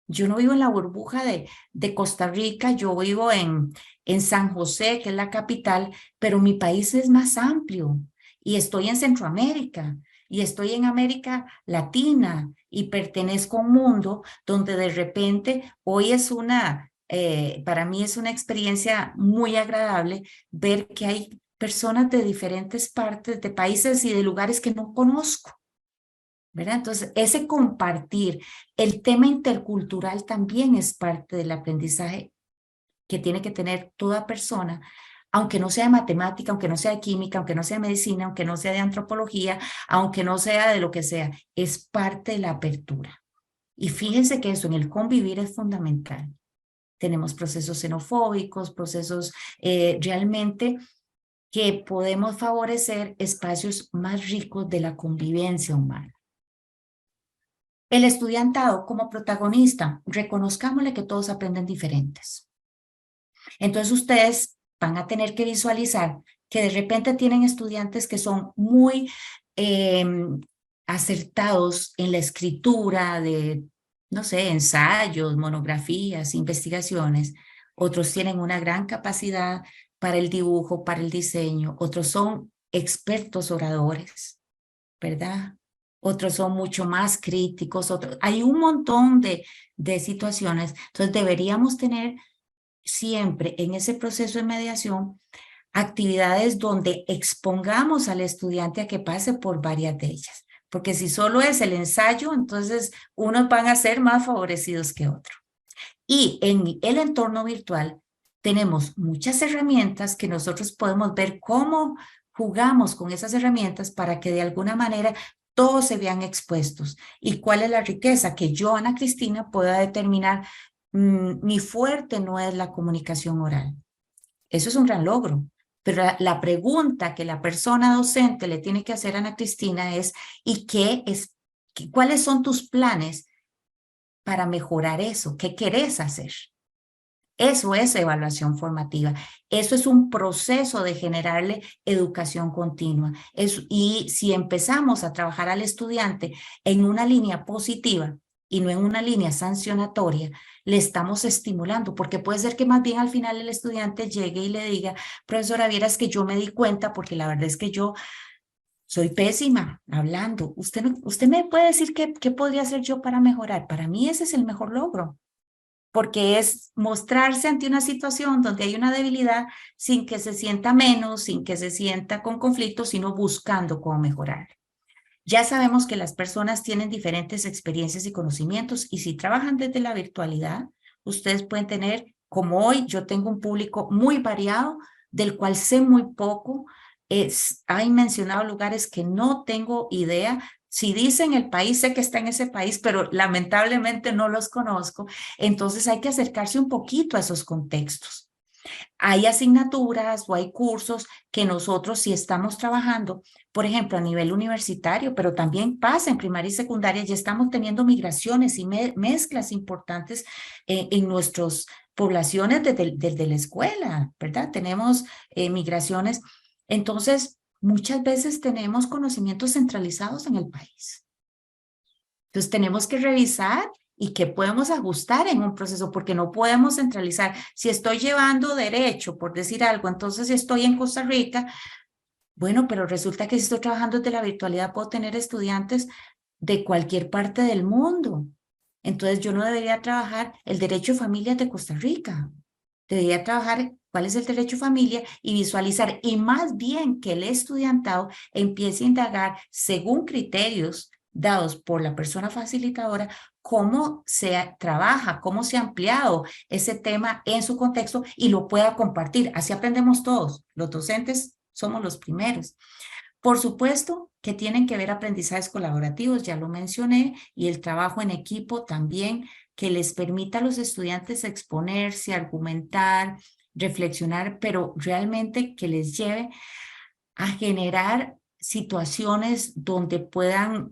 A: Yo no vivo en la burbuja de Costa Rica, yo vivo en San José, que es la capital, pero mi país es más amplio y estoy en Centroamérica y estoy en América Latina y pertenezco a un mundo donde de repente hoy para mí es una experiencia muy agradable ver que hay personas de diferentes partes de países y de lugares que no conozco, ¿verdad? Entonces, ese compartir, el tema intercultural también es parte del aprendizaje que tiene que tener toda persona, aunque no sea de matemática, aunque no sea de química, aunque no sea de medicina, aunque no sea de antropología, aunque no sea de lo que sea, es parte de la apertura. Y fíjense que eso en el convivir es fundamental. Tenemos procesos xenofóbicos, procesos realmente que podemos favorecer espacios más ricos de la convivencia humana. El estudiantado como protagonista, reconozcámosle que todos aprenden diferentes. Entonces ustedes van a tener que visualizar que de repente tienen estudiantes que son muy acertados en la escritura de, no sé, ensayos, monografías, investigaciones. Otros tienen una gran capacidad para el dibujo, para el diseño. Otros son expertos oradores, ¿verdad? Otros son mucho más críticos. Hay un montón de situaciones. Entonces deberíamos tener siempre en ese proceso de mediación actividades donde expongamos al estudiante a que pase por varias de ellas. Porque si solo es el ensayo, entonces unos van a ser más favorecidos que otros. Y en el entorno virtual tenemos muchas herramientas que nosotros podemos ver cómo jugamos con esas herramientas para que de alguna manera todos se vean expuestos. ¿Y cuál es la riqueza? Que yo, Ana Cristina, pueda determinar, mi fuerte no es la comunicación oral. Eso es un gran logro. Pero la pregunta que la persona docente le tiene que hacer a Ana Cristina es, ¿y cuáles son tus planes para mejorar eso? ¿Qué querés hacer? Eso es evaluación formativa. Eso es un proceso de generarle educación continua. Y si empezamos a trabajar al estudiante en una línea positiva y no en una línea sancionatoria, le estamos estimulando, porque puede ser que más bien al final el estudiante llegue y le diga, profesora, vieras que yo me di cuenta, porque la verdad es que yo soy pésima hablando. Usted me puede decir qué podría hacer yo para mejorar. Para mí ese es el mejor logro, porque es mostrarse ante una situación donde hay una debilidad sin que se sienta menos, sin que se sienta con conflicto, sino buscando cómo mejorar. Ya sabemos que las personas tienen diferentes experiencias y conocimientos, y si trabajan desde la virtualidad, ustedes pueden tener, como hoy, yo tengo un público muy variado, del cual sé muy poco. Hay mencionado lugares que no tengo idea. Si dicen el país, sé que está en ese país, pero lamentablemente no los conozco. Entonces hay que acercarse un poquito a esos contextos. Hay asignaturas o hay cursos que nosotros sí estamos trabajando, por ejemplo, a nivel universitario, pero también pasa en primaria y secundaria, ya estamos teniendo migraciones y mezclas importantes en nuestras poblaciones desde la escuela, ¿verdad? Tenemos migraciones. Entonces, muchas veces tenemos conocimientos centralizados en el país. Entonces tenemos que revisar y qué podemos ajustar en un proceso, porque no podemos centralizar. Si estoy llevando derecho, por decir algo, entonces si estoy en Costa Rica, bueno, pero resulta que si estoy trabajando desde la virtualidad puedo tener estudiantes de cualquier parte del mundo. Entonces yo no debería trabajar el derecho de familia de Costa Rica. Debería trabajar cuál es el derecho de familia y visualizar, y más bien que el estudiantado empiece a indagar según criterios dados por la persona facilitadora, cómo se trabaja, cómo se ha ampliado ese tema en su contexto y lo pueda compartir. Así aprendemos todos. Los docentes somos los primeros. Por supuesto que tienen que ver aprendizajes colaborativos, ya lo mencioné, y el trabajo en equipo también, que les permita a los estudiantes exponerse, argumentar, reflexionar, pero realmente que les lleve a generar situaciones donde puedan,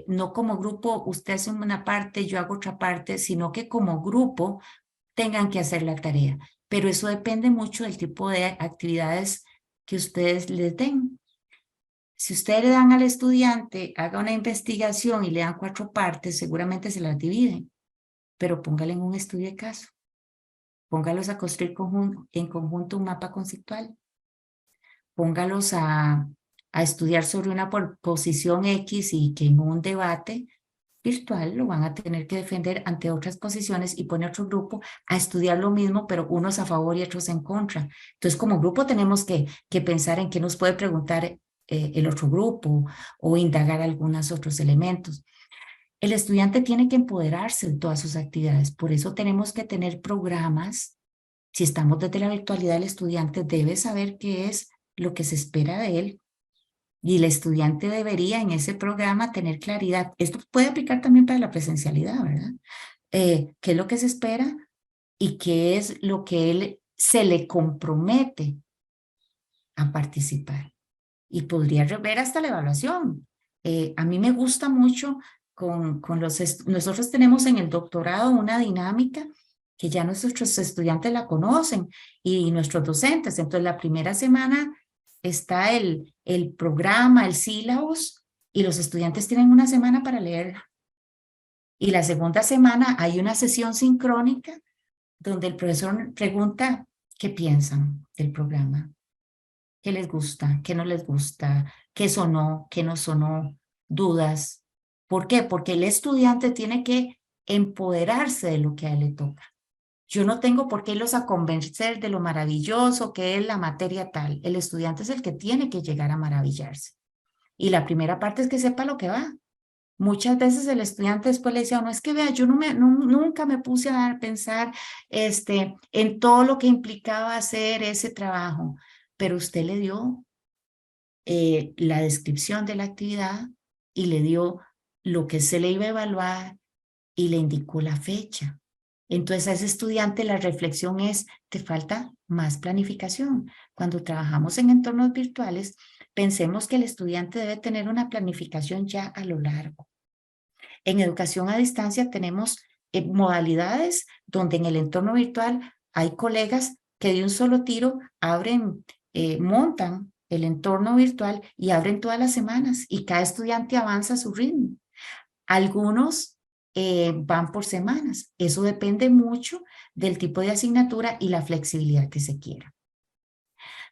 A: no como grupo, usted hace una parte, yo hago otra parte, sino que como grupo tengan que hacer la tarea. Pero eso depende mucho del tipo de actividades que ustedes les den. Si ustedes le dan al estudiante, haga una investigación y le dan 4 partes, seguramente se las dividen, pero póngale en un estudio de caso. Póngalos a construir en conjunto un mapa conceptual. Póngalos a estudiar sobre una posición X y que en un debate virtual lo van a tener que defender ante otras posiciones, y poner otro grupo a estudiar lo mismo, pero unos a favor y otros en contra. Entonces, como grupo tenemos que pensar en qué nos puede preguntar el otro grupo o indagar algunos otros elementos. El estudiante tiene que empoderarse de todas sus actividades, por eso tenemos que tener programas. Si estamos desde la virtualidad, el estudiante debe saber qué es lo que se espera de él, y el estudiante debería en ese programa tener claridad. Esto puede aplicar también para la presencialidad, ¿verdad? ¿Qué es lo que se espera y qué es lo que él se le compromete a participar? Y podría ver hasta la evaluación. A mí me gusta mucho nosotros tenemos en el doctorado una dinámica que ya nuestros estudiantes la conocen y nuestros docentes. Entonces, la primera semana está el programa, el sílabus, y los estudiantes tienen una semana para leerla. Y la segunda semana hay una sesión sincrónica donde el profesor pregunta qué piensan del programa, qué les gusta, qué no les gusta, qué sonó, qué no sonó, dudas. ¿Por qué? Porque el estudiante tiene que empoderarse de lo que a él le toca. Yo no tengo por qué irlos a convencer de lo maravilloso que es la materia tal. El estudiante es el que tiene que llegar a maravillarse. Y la primera parte es que sepa lo que va. Muchas veces el estudiante después le decía, no, es que vea, yo nunca me puse a pensar en todo lo que implicaba hacer ese trabajo, pero usted le dio la descripción de la actividad y le dio lo que se le iba a evaluar y le indicó la fecha. Entonces a ese estudiante la reflexión es, te falta más planificación. Cuando trabajamos en entornos virtuales, pensemos que el estudiante debe tener una planificación ya a lo largo. En educación a distancia tenemos modalidades donde en el entorno virtual hay colegas que de un solo tiro abren, montan el entorno virtual y abren todas las semanas y cada estudiante avanza a su ritmo. Algunos van por semanas. Eso depende mucho del tipo de asignatura y la flexibilidad que se quiera.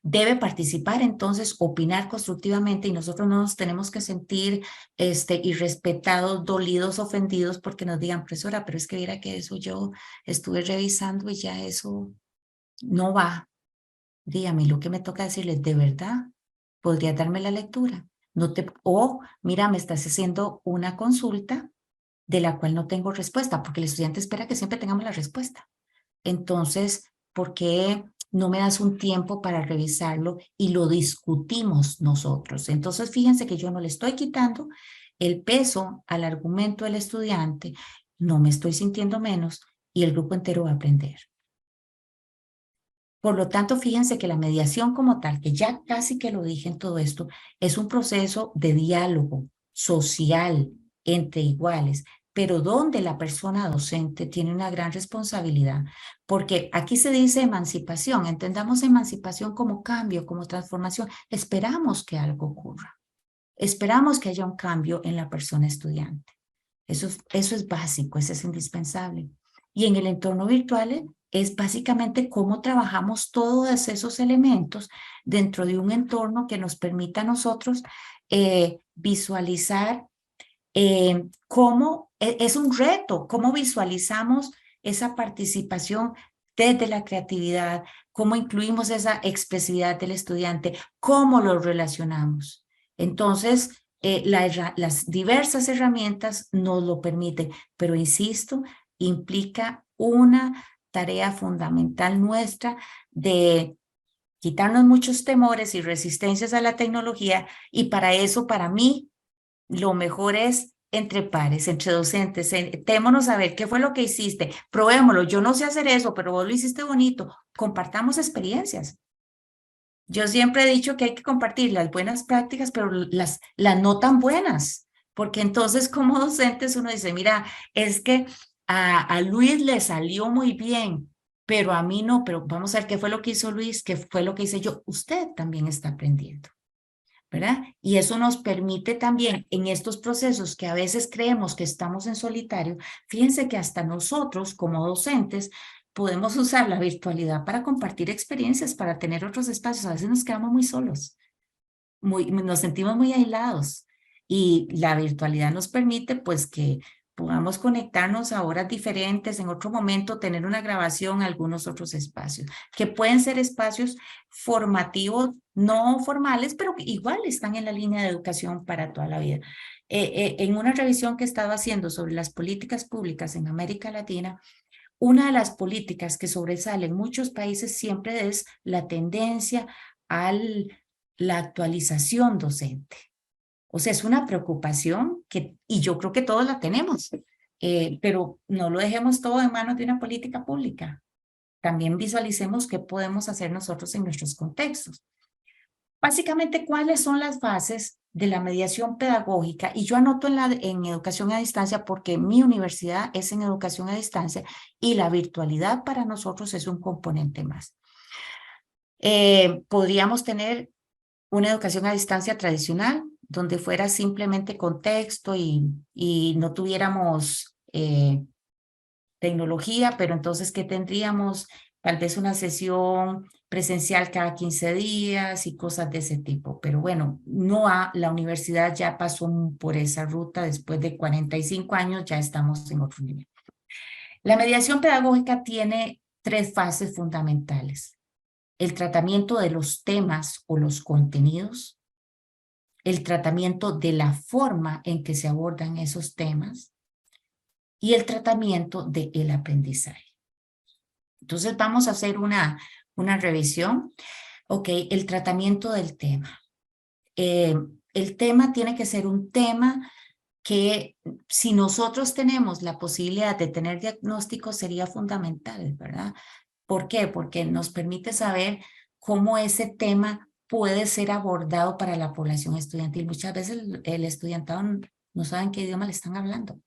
A: Debe participar, entonces, opinar constructivamente y nosotros no nos tenemos que sentir irrespetados, dolidos, ofendidos porque nos digan, profesora, pero es que mira que eso yo estuve revisando y ya eso no va. Dígame, lo que me toca decirles, ¿de verdad? ¿Podrías darme la lectura? O, mira, me estás haciendo una consulta de la cual no tengo respuesta, porque el estudiante espera que siempre tengamos la respuesta. Entonces, ¿por qué no me das un tiempo para revisarlo y lo discutimos nosotros? Entonces, fíjense que yo no le estoy quitando el peso al argumento del estudiante, no me estoy sintiendo menos y el grupo entero va a aprender. Por lo tanto, fíjense que la mediación como tal, que ya casi que lo dije en todo esto, es un proceso de diálogo social entre iguales, pero donde la persona docente tiene una gran responsabilidad, porque aquí se dice emancipación, entendamos emancipación como cambio, como transformación, esperamos que algo ocurra, esperamos que haya un cambio en la persona estudiante. Eso es básico, eso es indispensable. Y en el entorno virtual es básicamente cómo trabajamos todos esos elementos dentro de un entorno que nos permita a nosotros visualizar cómo es un reto, cómo visualizamos esa participación desde la creatividad, cómo incluimos esa expresividad del estudiante, cómo lo relacionamos. Entonces, las diversas herramientas nos lo permiten, pero insisto, implica una tarea fundamental nuestra de quitarnos muchos temores y resistencias a la tecnología y para eso, para mí, lo mejor es entre pares, entre docentes, sentémonos a ver qué fue lo que hiciste, probémoslo, yo no sé hacer eso, pero vos lo hiciste bonito, compartamos experiencias. Yo siempre he dicho que hay que compartir las buenas prácticas, pero las no tan buenas, porque entonces como docentes uno dice, mira, es que a Luis le salió muy bien, pero a mí no, pero vamos a ver qué fue lo que hizo Luis, qué fue lo que hice yo. Usted también está aprendiendo, ¿verdad? Y eso nos permite también en estos procesos que a veces creemos que estamos en solitario, fíjense que hasta nosotros como docentes podemos usar la virtualidad para compartir experiencias, para tener otros espacios. A veces nos quedamos muy solos, nos sentimos muy aislados y la virtualidad nos permite pues que podamos conectarnos a horas diferentes, en otro momento tener una grabación, algunos otros espacios, que pueden ser espacios formativos, no formales, pero que igual están en la línea de educación para toda la vida. En una revisión que he estado haciendo sobre las políticas públicas en América Latina, una de las políticas que sobresale en muchos países siempre es la tendencia a la actualización docente. O sea, es una preocupación y yo creo que todos la tenemos, pero no lo dejemos todo en manos de una política pública. También visualicemos qué podemos hacer nosotros en nuestros contextos. Básicamente, ¿cuáles son las bases de la mediación pedagógica? Y yo anoto en educación a distancia porque mi universidad es en educación a distancia y la virtualidad para nosotros es un componente más. Podríamos tener una educación a distancia tradicional, donde fuera simplemente contexto y no tuviéramos tecnología, pero entonces, ¿qué tendríamos? Tal vez una sesión presencial cada 15 días y cosas de ese tipo. Pero bueno, la universidad ya pasó por esa ruta. Después de 45 años ya estamos en otro nivel. La mediación pedagógica tiene tres fases fundamentales: el tratamiento de los temas o los contenidos, el tratamiento de la forma en que se abordan esos temas y el tratamiento del aprendizaje. Entonces vamos a hacer una revisión. Ok, el tratamiento del tema. El tema tiene que ser un tema que, si nosotros tenemos la posibilidad de tener diagnóstico, sería fundamental, ¿verdad? ¿Por qué? Porque nos permite saber cómo ese tema puede ser abordado para la población estudiantil. Muchas veces el estudiantado no sabe en qué idioma le están hablando,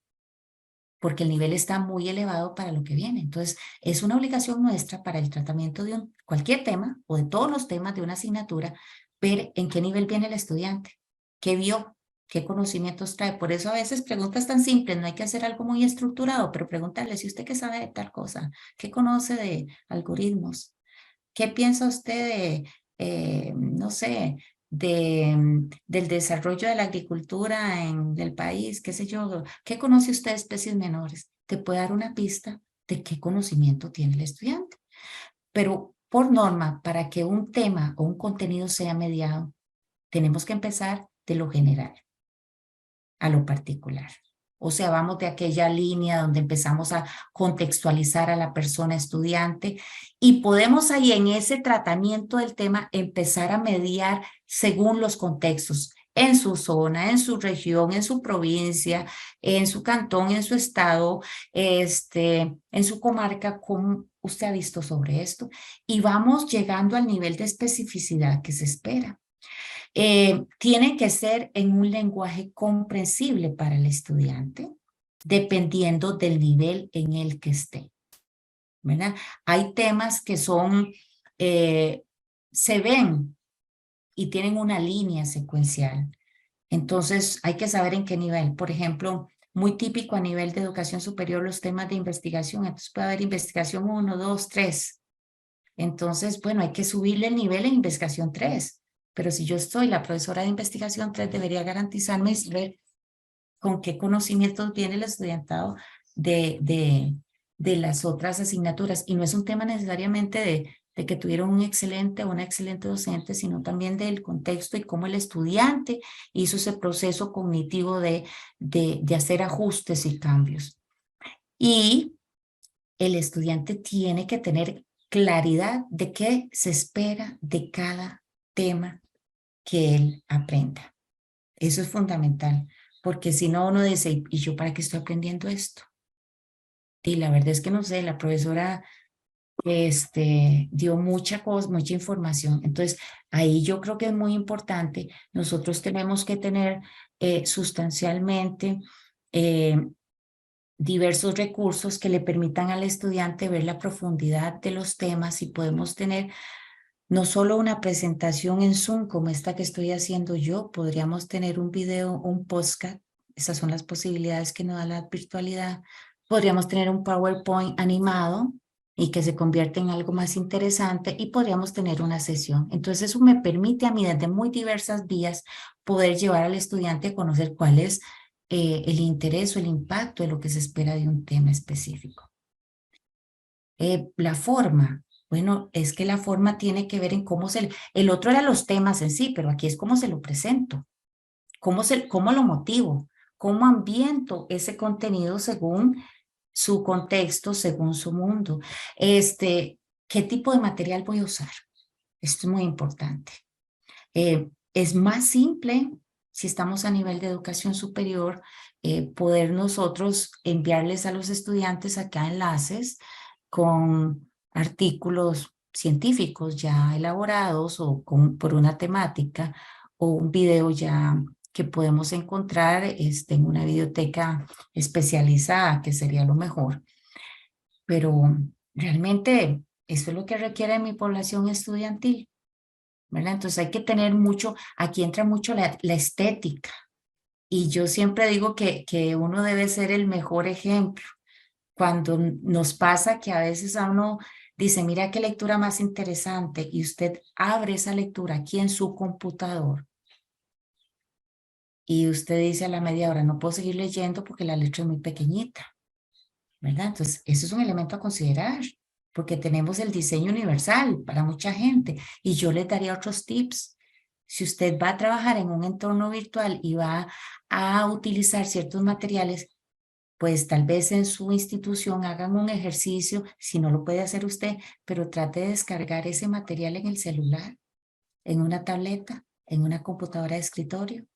A: porque el nivel está muy elevado para lo que viene. Entonces, es una obligación nuestra para el tratamiento de cualquier tema o de todos los temas de una asignatura, ver en qué nivel viene el estudiante, qué vio, qué conocimientos trae. Por eso a veces preguntas tan simples, no hay que hacer algo muy estructurado, pero preguntarle: si usted qué sabe de tal cosa, qué conoce de algoritmos, qué piensa usted de, no sé, del desarrollo de la agricultura en el país, qué sé yo, qué conoce usted de especies menores. Te puede dar una pista de qué conocimiento tiene el estudiante. Pero por norma, para que un tema o un contenido sea mediado, tenemos que empezar de lo general a lo particular. O sea, vamos de aquella línea donde empezamos a contextualizar a la persona estudiante y podemos ahí, en ese tratamiento del tema, empezar a mediar según los contextos, en su zona, en su región, en su provincia, en su cantón, en su estado, en su comarca. ¿Cómo usted ha visto sobre esto? Y vamos llegando al nivel de especificidad que se espera. Tiene que ser en un lenguaje comprensible para el estudiante, dependiendo del nivel en el que esté, ¿verdad? Hay temas que se ven y tienen una línea secuencial. Entonces, hay que saber en qué nivel. Por ejemplo, muy típico a nivel de educación superior, los temas de investigación. Entonces, puede haber investigación 1, 2, 3. Entonces, bueno, hay que subirle el nivel en investigación 3. Pero si yo soy la profesora de investigación 3, debería garantizarme saber con qué conocimientos viene el estudiantado de las otras asignaturas. Y no es un tema necesariamente de que tuvieron un excelente o una excelente docente, sino también del contexto y cómo el estudiante hizo ese proceso cognitivo de hacer ajustes y cambios. Y el estudiante tiene que tener claridad de qué se espera de cada tema que él aprenda. Eso es fundamental, porque si no, uno dice: ¿y yo para qué estoy aprendiendo esto? Y la verdad es que no sé, la profesora dio mucha información. Entonces, ahí yo creo que es muy importante. Nosotros tenemos que tener sustancialmente diversos recursos que le permitan al estudiante ver la profundidad de los temas, y podemos tener no solo una presentación en Zoom como esta que estoy haciendo yo, podríamos tener un video, un podcast. Esas son las posibilidades que nos da la virtualidad. Podríamos tener un PowerPoint animado y que se convierte en algo más interesante, y podríamos tener una sesión. Entonces eso me permite a mí, desde muy diversas vías, poder llevar al estudiante a conocer cuál es el interés o el impacto de lo que se espera de un tema específico. La forma. Bueno, es que la forma tiene que ver en cómo el otro era los temas en sí, pero aquí es cómo se lo presento, cómo lo motivo, cómo ambiento ese contenido según su contexto, según su mundo. ¿Qué tipo de material voy a usar? Esto es muy importante. Es más simple, si estamos a nivel de educación superior, poder nosotros enviarles a los estudiantes acá enlaces con artículos científicos ya elaborados o por una temática, o un video ya que podemos encontrar en una biblioteca especializada, que sería lo mejor. Pero realmente eso es lo que requiere mi población estudiantil. ¿verdad? Entonces hay que tener mucho, aquí entra mucho la estética. Y yo siempre digo que uno debe ser el mejor ejemplo. Cuando nos pasa que a veces a uno dice, mira qué lectura más interesante, y usted abre esa lectura aquí en su computador, y usted dice a la media hora, no puedo seguir leyendo porque la letra es muy pequeñita, ¿verdad? Entonces, eso es un elemento a considerar, porque tenemos el diseño universal para mucha gente, y yo les daría otros tips. Si usted va a trabajar en un entorno virtual y va a utilizar ciertos materiales, pues tal vez en su institución hagan un ejercicio, si no lo puede hacer usted, pero trate de descargar ese material en el celular, en una tableta, en una computadora de escritorio.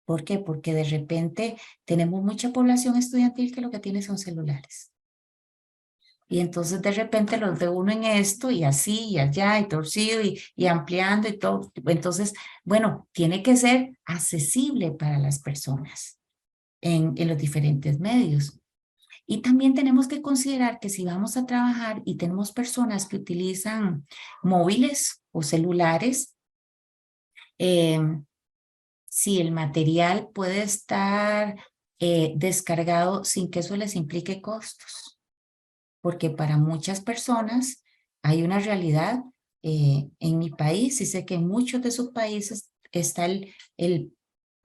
A: ¿Por qué? Porque de repente tenemos mucha población estudiantil que lo que tiene son celulares. Y entonces de repente los ve uno en esto y así y allá y torcido y ampliando y todo. Entonces, bueno, tiene que ser accesible para las personas en los diferentes medios. Y también tenemos que considerar que si vamos a trabajar y tenemos personas que utilizan móviles o celulares, eh, si el material puede estar descargado sin que eso les implique costos, porque para muchas personas hay una realidad. En mi país, y sé que en muchos de sus países está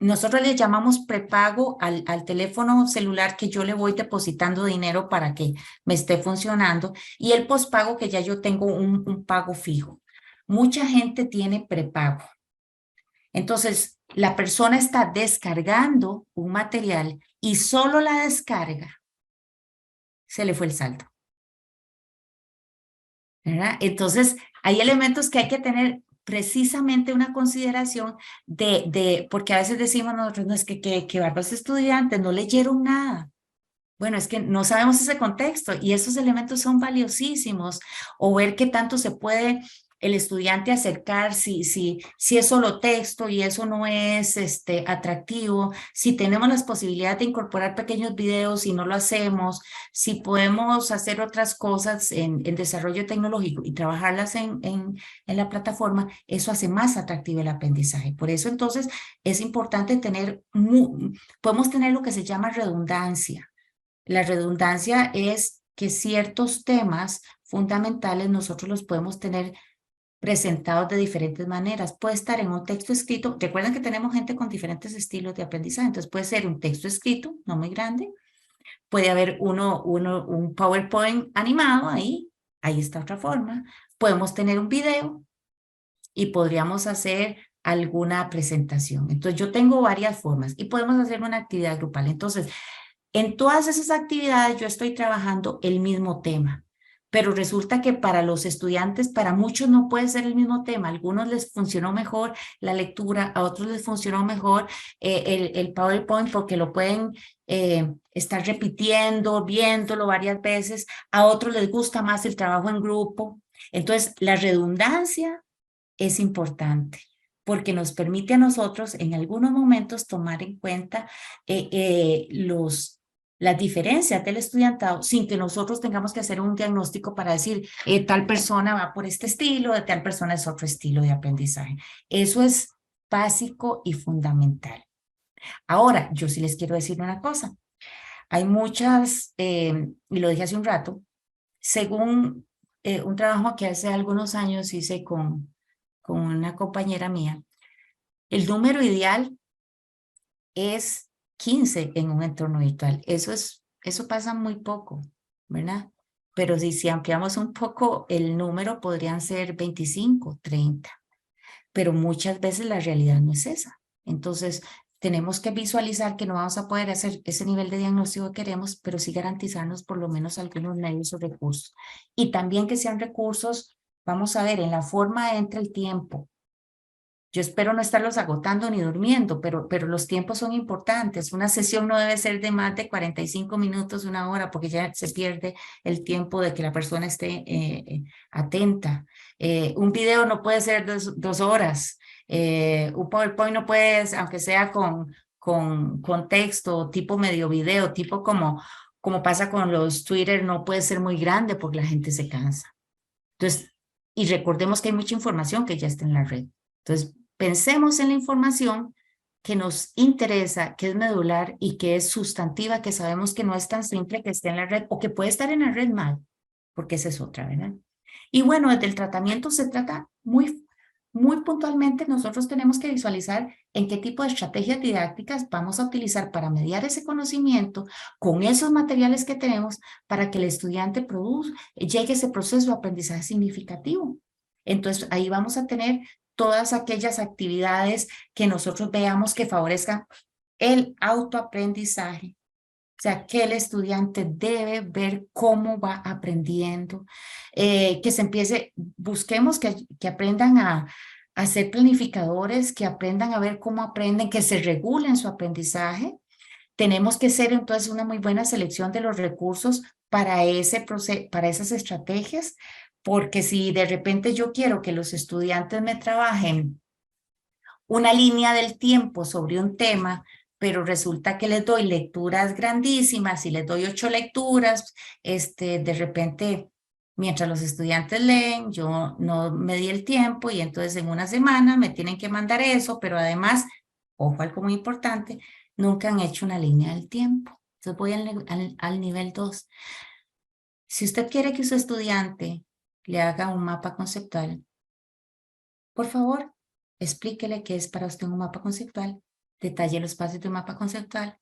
A: nosotros le llamamos prepago al teléfono celular que yo le voy depositando dinero para que me esté funcionando, y el pospago que ya yo tengo un pago fijo. Mucha gente tiene prepago. Entonces, la persona está descargando un material y solo la descarga, se le fue el saldo, ¿verdad? Entonces, hay elementos que hay que tener precisamente una consideración porque a veces decimos nosotros, no es que varios estudiantes no leyeron nada. Bueno, es que no sabemos ese contexto y esos elementos son valiosísimos. O ver qué tanto se puede el estudiante acercar, si es solo texto y eso no es atractivo, si tenemos las posibilidades de incorporar pequeños videos y no lo hacemos, si podemos hacer otras cosas en desarrollo tecnológico y trabajarlas en la plataforma, eso hace más atractivo el aprendizaje. Por eso entonces es importante podemos tener lo que se llama redundancia. La redundancia es que ciertos temas fundamentales nosotros los podemos tener presentados de diferentes maneras. Puede estar en un texto escrito. Recuerden que tenemos gente con diferentes estilos de aprendizaje. Entonces puede ser un texto escrito, no muy grande. Puede haber un PowerPoint animado ahí. Ahí está otra forma. Podemos tener un video y podríamos hacer alguna presentación. Entonces yo tengo varias formas y podemos hacer una actividad grupal. Entonces, en todas esas actividades yo estoy trabajando el mismo tema, pero resulta que para los estudiantes, para muchos no puede ser el mismo tema. A algunos les funcionó mejor la lectura, a otros les funcionó mejor el PowerPoint porque lo pueden estar repitiendo, viéndolo varias veces. A otros les gusta más el trabajo en grupo. Entonces, la redundancia es importante porque nos permite a nosotros en algunos momentos tomar en cuenta las diferencias del estudiantado sin que nosotros tengamos que hacer un diagnóstico para decir tal persona va por este estilo, de tal persona es otro estilo de aprendizaje. Eso es básico y fundamental. Ahora, yo sí les quiero decir una cosa. Hay muchas, y lo dije hace un rato, según un trabajo que hace algunos años hice con una compañera mía, el número ideal es 15 en un entorno virtual. Eso pasa muy poco, ¿verdad? Pero si ampliamos un poco el número, podrían ser 25, 30. Pero muchas veces la realidad no es esa. Entonces, tenemos que visualizar que no vamos a poder hacer ese nivel de diagnóstico que queremos, pero sí garantizarnos por lo menos algunos medios o recursos. Y también que sean recursos, vamos a ver, en la forma entre el tiempo. Yo espero no estarlos agotando ni durmiendo, pero los tiempos son importantes. Una sesión no debe ser de más de 45 minutos, una hora, porque ya se pierde el tiempo de que la persona esté atenta. Un video no puede ser 2 horas. Un PowerPoint no puede, aunque sea con texto, tipo medio video, tipo como pasa con los Twitter, no puede ser muy grande porque la gente se cansa. Entonces, Y recordemos que hay mucha información que ya está en la red. Entonces, pensemos en la información que nos interesa, que es medular y que es sustantiva, que sabemos que no es tan simple que esté en la red o que puede estar en la red mal, porque esa es otra, ¿verdad? Y bueno, desde el tratamiento se trata muy puntualmente, nosotros tenemos que visualizar en qué tipo de estrategias didácticas vamos a utilizar para mediar ese conocimiento con esos materiales que tenemos para que el estudiante llegue a ese proceso de aprendizaje significativo. Entonces, ahí vamos a tener todas aquellas actividades que nosotros veamos que favorezcan el autoaprendizaje. O sea, que el estudiante debe ver cómo va aprendiendo, que se empiece, busquemos que aprendan a ser planificadores, que aprendan a ver cómo aprenden, que se regulen su aprendizaje. Tenemos que hacer entonces una muy buena selección de los recursos para ese proceso, para esas estrategias, porque si de repente yo quiero que los estudiantes me trabajen una línea del tiempo sobre un tema, pero resulta que les doy lecturas grandísimas y les doy 8 lecturas, de repente, mientras los estudiantes leen, yo no me di el tiempo y entonces en una semana me tienen que mandar eso, pero además, ojo, algo muy importante, nunca han hecho una línea del tiempo. Entonces voy al nivel 2. Si usted quiere que su estudiante le haga un mapa conceptual, por favor, explíquele qué es para usted un mapa conceptual, detalle los pasos de un mapa conceptual,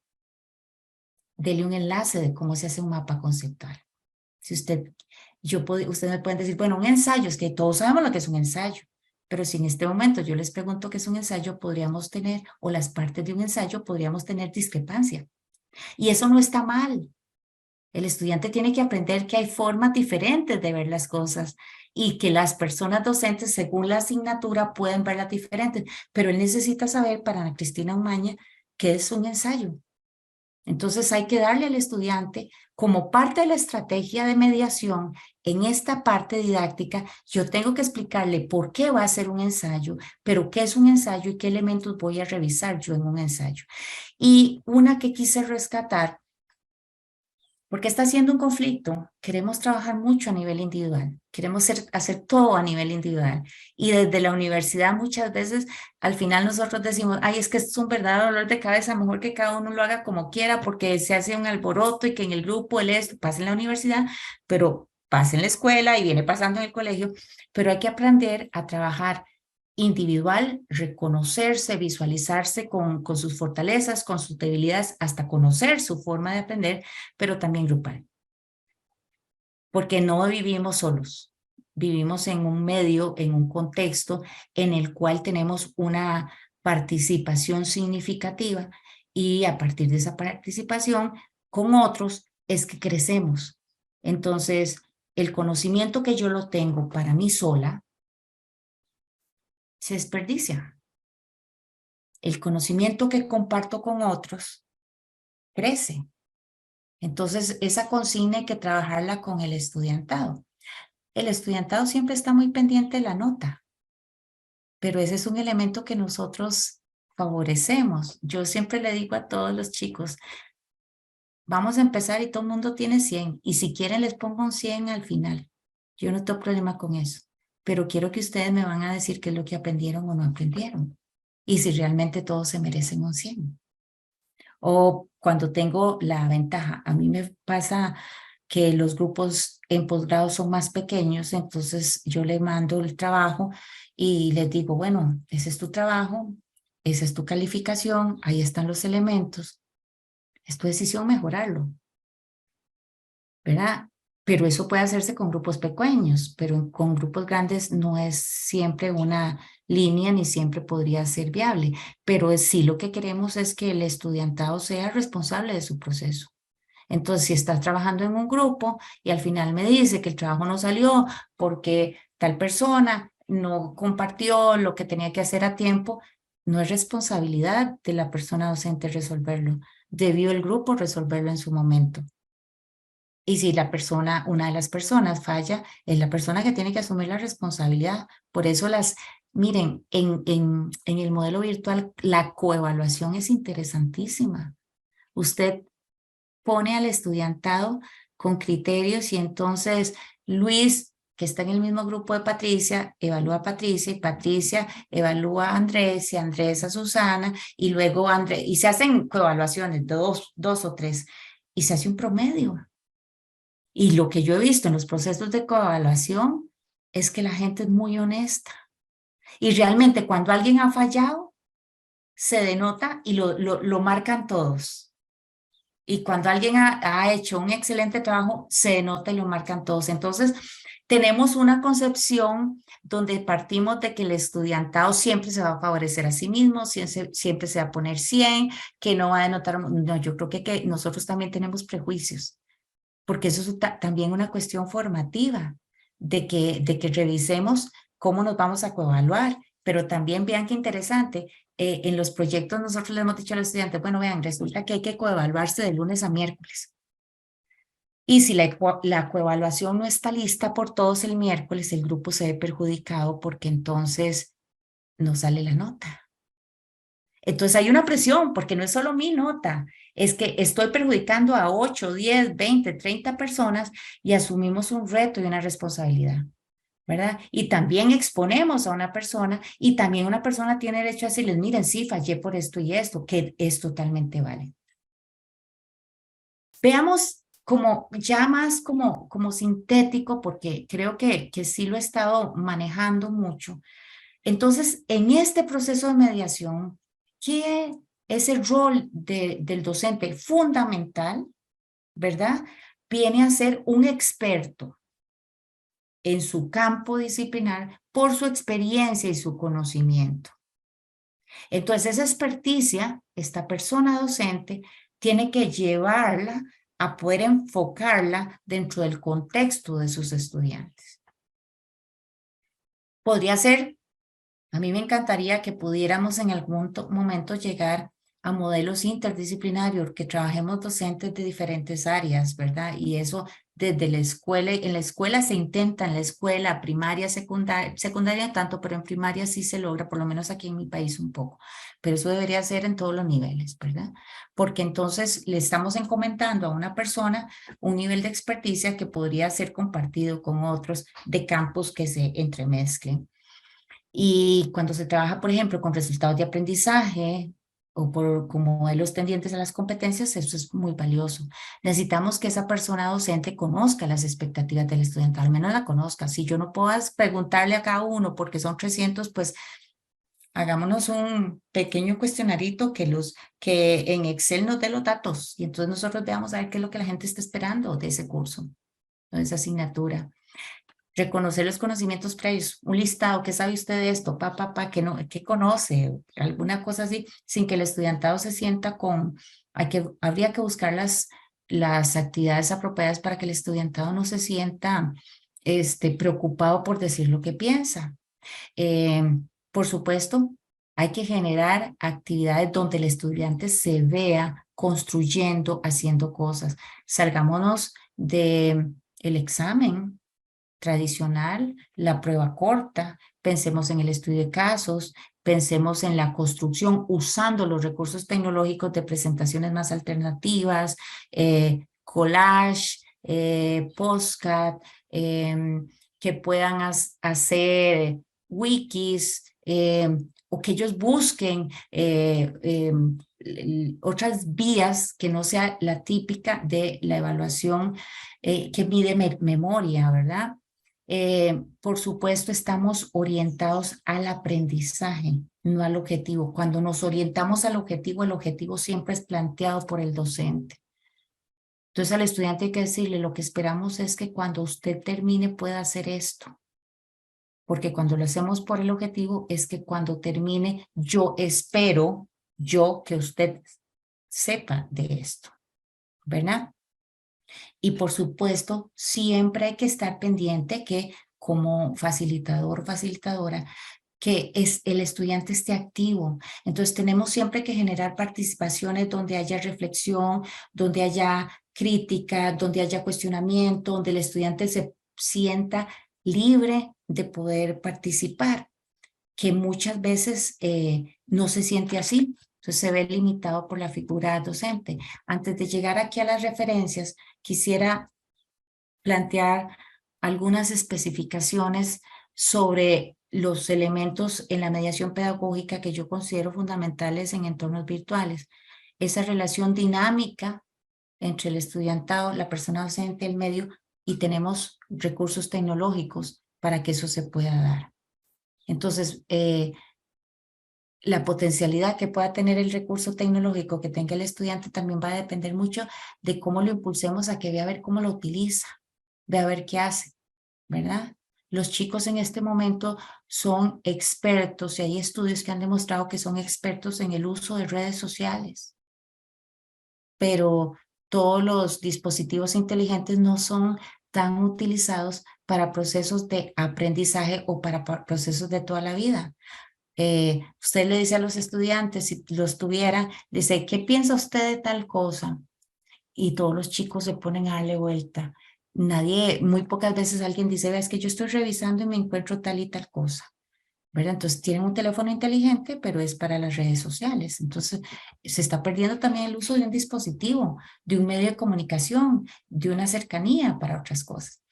A: dele un enlace de cómo se hace un mapa conceptual. Si usted me pueden decir, bueno, un ensayo, es que todos sabemos lo que es un ensayo, pero si en este momento yo les pregunto qué es un ensayo, podríamos tener, o las partes de un ensayo, podríamos tener discrepancia. Y eso no está mal. El estudiante tiene que aprender que hay formas diferentes de ver las cosas y que las personas docentes, según la asignatura, pueden verlas diferentes. Pero él necesita saber, para Ana Cristina Umaña, qué es un ensayo. Entonces hay que darle al estudiante, como parte de la estrategia de mediación, en esta parte didáctica, yo tengo que explicarle por qué va a ser un ensayo, pero qué es un ensayo y qué elementos voy a revisar yo en un ensayo. Y una que quise rescatar, porque está siendo un conflicto. Queremos trabajar mucho a nivel individual, queremos hacer todo a nivel individual. Y desde la universidad muchas veces, al final nosotros decimos, ay, es que esto es un verdadero dolor de cabeza, mejor que cada uno lo haga como quiera, porque se hace un alboroto y que en el grupo él pasa en la universidad, pero pasa en la escuela y viene pasando en el colegio, pero hay que aprender a trabajar individual, reconocerse, visualizarse con sus fortalezas, con sus debilidades, hasta conocer su forma de aprender, pero también grupal. Porque no vivimos solos, vivimos en un medio, en un contexto en el cual tenemos una participación significativa y a partir de esa participación con otros es que crecemos. Entonces, el conocimiento que yo lo tengo para mí sola se desperdicia. El conocimiento que comparto con otros crece. Entonces, esa consigna hay que trabajarla con el estudiantado. El estudiantado siempre está muy pendiente de la nota, pero ese es un elemento que nosotros favorecemos. Yo siempre le digo a todos los chicos, vamos a empezar y todo el mundo tiene 100, y si quieren les pongo un 100 al final. Yo no tengo problema con eso, pero quiero que ustedes me van a decir qué es lo que aprendieron o no aprendieron, y si realmente todos se merecen un 100. O cuando tengo la ventaja, a mí me pasa que los grupos en posgrado son más pequeños, entonces yo le mando el trabajo y les digo, bueno, ese es tu trabajo, esa es tu calificación, ahí están los elementos, es tu decisión mejorarlo, ¿verdad? Pero eso puede hacerse con grupos pequeños, pero con grupos grandes no es siempre una línea ni siempre podría ser viable. Pero sí lo que queremos es que el estudiantado sea responsable de su proceso. Entonces, si estás trabajando en un grupo y al final me dice que el trabajo no salió porque tal persona no compartió lo que tenía que hacer a tiempo, no es responsabilidad de la persona docente resolverlo. Debió el grupo resolverlo en su momento. Y si una de las personas falla, es la persona que tiene que asumir la responsabilidad. Por eso miren, en el modelo virtual, la coevaluación es interesantísima. Usted pone al estudiantado con criterios y entonces, Luis, que está en el mismo grupo de Patricia, evalúa a Patricia y Patricia evalúa a Andrés y Andrés a Susana y luego Andrés, y se hacen coevaluaciones de dos o tres y se hace un promedio. Y lo que yo he visto en los procesos de coevaluación es que la gente es muy honesta y realmente cuando alguien ha fallado, se denota y lo marcan todos. Y cuando alguien ha hecho un excelente trabajo, se denota y lo marcan todos. Entonces, tenemos una concepción donde partimos de que el estudiantado siempre se va a favorecer a sí mismo, siempre se va a poner 100, que no va a denotar. No, yo creo que nosotros también tenemos prejuicios, porque eso es también una cuestión formativa, de que revisemos cómo nos vamos a coevaluar. Pero también vean qué interesante, en los proyectos nosotros le hemos dicho a los estudiantes, bueno, vean, resulta que hay que coevaluarse de lunes a miércoles. Y si la coevaluación no está lista por todos el miércoles, el grupo se ve perjudicado porque entonces no sale la nota. Entonces hay una presión, porque no es solo mi nota, es que estoy perjudicando a 8, 10, 20, 30 personas y asumimos un reto y una responsabilidad, ¿verdad? Y también exponemos a una persona y también una persona tiene derecho a decirles, miren, sí, fallé por esto y esto, que es totalmente válido. Veamos como ya más como sintético, porque creo que sí lo he estado manejando mucho. Entonces, en este proceso de mediación, ¿qué es el rol del docente? Fundamental, ¿verdad? Viene a ser un experto en su campo disciplinar por su experiencia y su conocimiento. Entonces, esa experticia, esta persona docente, tiene que llevarla a poder enfocarla dentro del contexto de sus estudiantes. Podría ser, a mí me encantaría que pudiéramos en algún momento llegar a modelos interdisciplinarios, que trabajemos docentes de diferentes áreas, ¿verdad? Y eso desde la escuela, en la escuela se intenta, en la escuela primaria, secundaria tanto, pero en primaria sí se logra, por lo menos aquí en mi país un poco, pero eso debería ser en todos los niveles, ¿verdad? Porque entonces le estamos encomendando a una persona un nivel de experticia que podría ser compartido con otros de campos que se entremezclen. Y cuando se trabaja, por ejemplo, con resultados de aprendizaje o con modelos tendientes a las competencias, eso es muy valioso. Necesitamos que esa persona docente conozca las expectativas del estudiante, al menos la conozca. Si yo no puedo preguntarle a cada uno porque son 300, pues hagámonos un pequeño cuestionarito que en Excel nos dé los datos y entonces nosotros veamos a ver qué es lo que la gente está esperando de ese curso, de esa asignatura. Reconocer los conocimientos previos, un listado, ¿qué sabe usted de esto? ¿Qué, no, qué conoce? Alguna cosa así, sin que el estudiantado se sienta habría que buscar las actividades apropiadas para que el estudiantado no se sienta preocupado por decir lo que piensa. Eh, por supuesto, hay que generar actividades donde el estudiante se vea construyendo, haciendo cosas. Salgámonos del examen tradicional, la prueba corta, pensemos en el estudio de casos, pensemos en la construcción usando los recursos tecnológicos de presentaciones más alternativas, collage, postcard, que puedan hacer wikis, o que ellos busquen otras vías que no sea la típica de la evaluación que mide memoria, ¿verdad? Por supuesto, estamos orientados al aprendizaje, no al objetivo. Cuando nos orientamos al objetivo, el objetivo siempre es planteado por el docente. Entonces, al estudiante hay que decirle, lo que esperamos es que cuando usted termine pueda hacer esto. Porque cuando lo hacemos por el objetivo, es que cuando termine, yo espero que usted sepa de esto, ¿verdad? Y por supuesto, siempre hay que estar pendiente que como facilitador o facilitadora, que el estudiante esté activo. Entonces tenemos siempre que generar participaciones donde haya reflexión, donde haya crítica, donde haya cuestionamiento, donde el estudiante se sienta libre de poder participar, que muchas veces no se siente así. Entonces se ve limitado por la figura docente. Antes de llegar aquí a las referencias, quisiera plantear algunas especificaciones sobre los elementos en la mediación pedagógica que yo considero fundamentales en entornos virtuales. Esa relación dinámica entre el estudiantado, la persona docente, el medio, y tenemos recursos tecnológicos para que eso se pueda dar. Entonces, la potencialidad que pueda tener el recurso tecnológico que tenga el estudiante también va a depender mucho de cómo lo impulsemos a que vea a ver cómo lo utiliza, vea a ver qué hace, ¿verdad? Los chicos en este momento son expertos y hay estudios que han demostrado que son expertos en el uso de redes sociales, pero todos los dispositivos inteligentes no son tan utilizados para procesos de aprendizaje o para procesos de toda la vida. Usted le dice a los estudiantes, si los tuviera, dice, ¿qué piensa usted de tal cosa? Y todos los chicos se ponen a darle vuelta. Nadie, muy pocas veces alguien dice, es que yo estoy revisando y me encuentro tal y tal cosa, ¿verdad? Entonces tienen un teléfono inteligente, pero es para las redes sociales. Entonces se está perdiendo también el uso de un dispositivo, de un medio de comunicación, de una cercanía para otras cosas.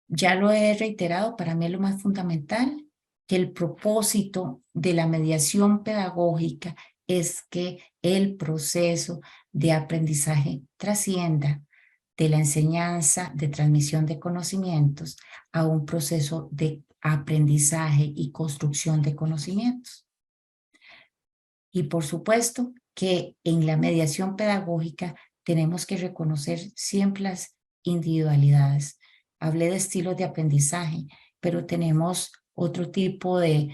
A: Ya lo he reiterado, para mí es lo más fundamental, que el propósito de la mediación pedagógica es que el proceso de aprendizaje trascienda de la enseñanza, de transmisión de conocimientos, a un proceso de aprendizaje y construcción de conocimientos. Y por supuesto que en la mediación pedagógica tenemos que reconocer siempre las individualidades. Hablé de estilos de aprendizaje, pero tenemos otro tipo de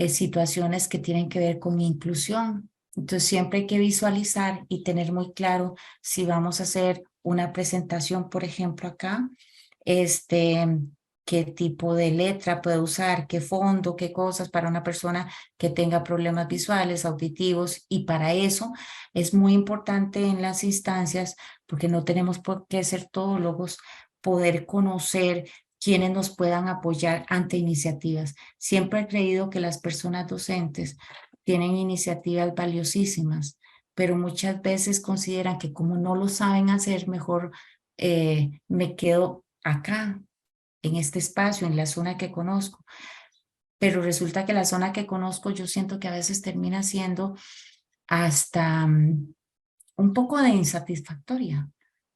A: situaciones que tienen que ver con inclusión. Entonces siempre hay que visualizar y tener muy claro si vamos a hacer una presentación, por ejemplo, acá, qué tipo de letra puede usar, qué fondo, qué cosas para una persona que tenga problemas visuales, auditivos, y para eso es muy importante en las instancias, porque no tenemos por qué ser todólogos, poder conocer quienes nos puedan apoyar ante iniciativas. Siempre he creído que las personas docentes tienen iniciativas valiosísimas, pero muchas veces consideran que como no lo saben hacer, mejor me quedo acá, en este espacio, en la zona que conozco. Pero resulta que la zona que conozco yo siento que a veces termina siendo hasta un poco de insatisfactoria,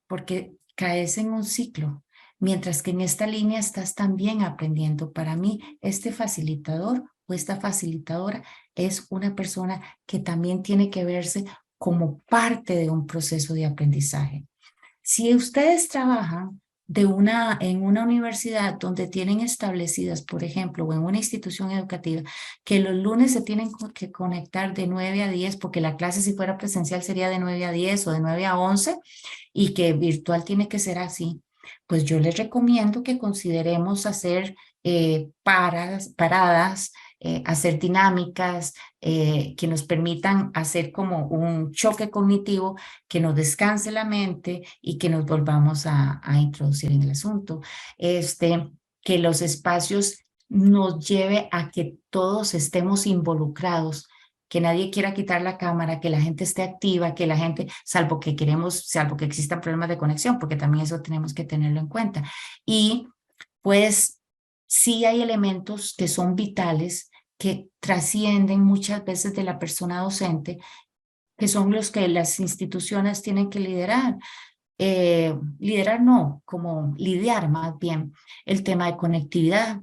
A: porque caes en un ciclo, mientras que en esta línea estás también aprendiendo. Para mí, este facilitador o esta facilitadora es una persona que también tiene que verse como parte de un proceso de aprendizaje. Si ustedes trabajan en una universidad donde tienen establecidas, por ejemplo, o en una institución educativa, que los lunes se tienen que conectar de 9 a 10, porque la clase si fuera presencial sería de 9 a 10 o de 9 a 11, y que virtual tiene que ser así, pues yo les recomiendo que consideremos hacer paradas, hacer dinámicas que nos permitan hacer como un choque cognitivo, que nos descanse la mente y que nos volvamos a introducir en el asunto. Que los espacios nos lleve a que todos estemos involucrados, que nadie quiera quitar la cámara, que la gente esté activa, que la gente, salvo que existan problemas de conexión, porque también eso tenemos que tenerlo en cuenta. Y pues sí hay elementos que son vitales, que trascienden muchas veces de la persona docente, que son los que las instituciones tienen que liderar. Liderar no, como lidiar más bien el tema de conectividad,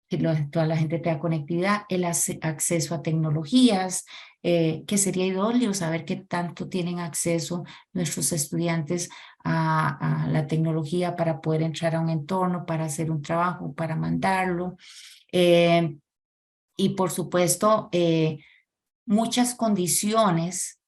A: que toda la gente tenga conectividad, el acceso a tecnologías, que sería idóneo saber qué tanto tienen acceso nuestros estudiantes a la tecnología para poder entrar a un entorno, para hacer un trabajo, para mandarlo. Y por supuesto, muchas condiciones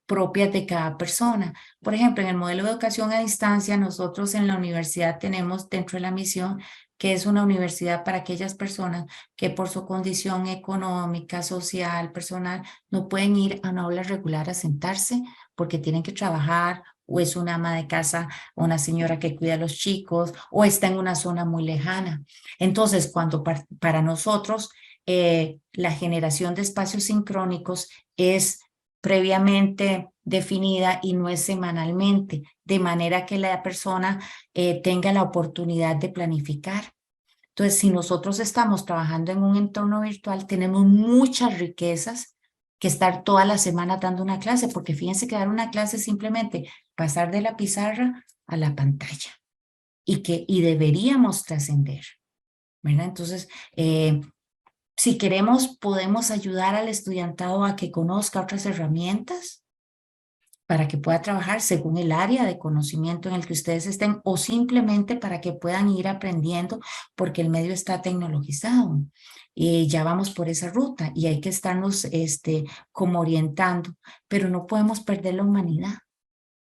A: propias de cada persona. Por ejemplo, en el modelo de educación a distancia, nosotros en la universidad tenemos dentro de la misión que es una universidad para aquellas personas que por su condición económica, social, personal, no pueden ir a una aula regular a sentarse porque tienen que trabajar, o es una ama de casa, o una señora que cuida a los chicos, o está en una zona muy lejana. Entonces, cuando para nosotros la generación de espacios sincrónicos es previamente definida y no es semanalmente, de manera que la persona tenga la oportunidad de planificar. Entonces, si nosotros estamos trabajando en un entorno virtual, tenemos muchas riquezas que estar toda la semana dando una clase, porque fíjense que dar una clase es simplemente pasar de la pizarra a la pantalla y deberíamos trascender, ¿verdad? Entonces, si queremos, podemos ayudar al estudiantado a que conozca otras herramientas para que pueda trabajar según el área de conocimiento en el que ustedes estén o simplemente para que puedan ir aprendiendo porque el medio está tecnologizado. Y ya vamos por esa ruta y hay que estarnos como orientando, pero no podemos perder la humanidad.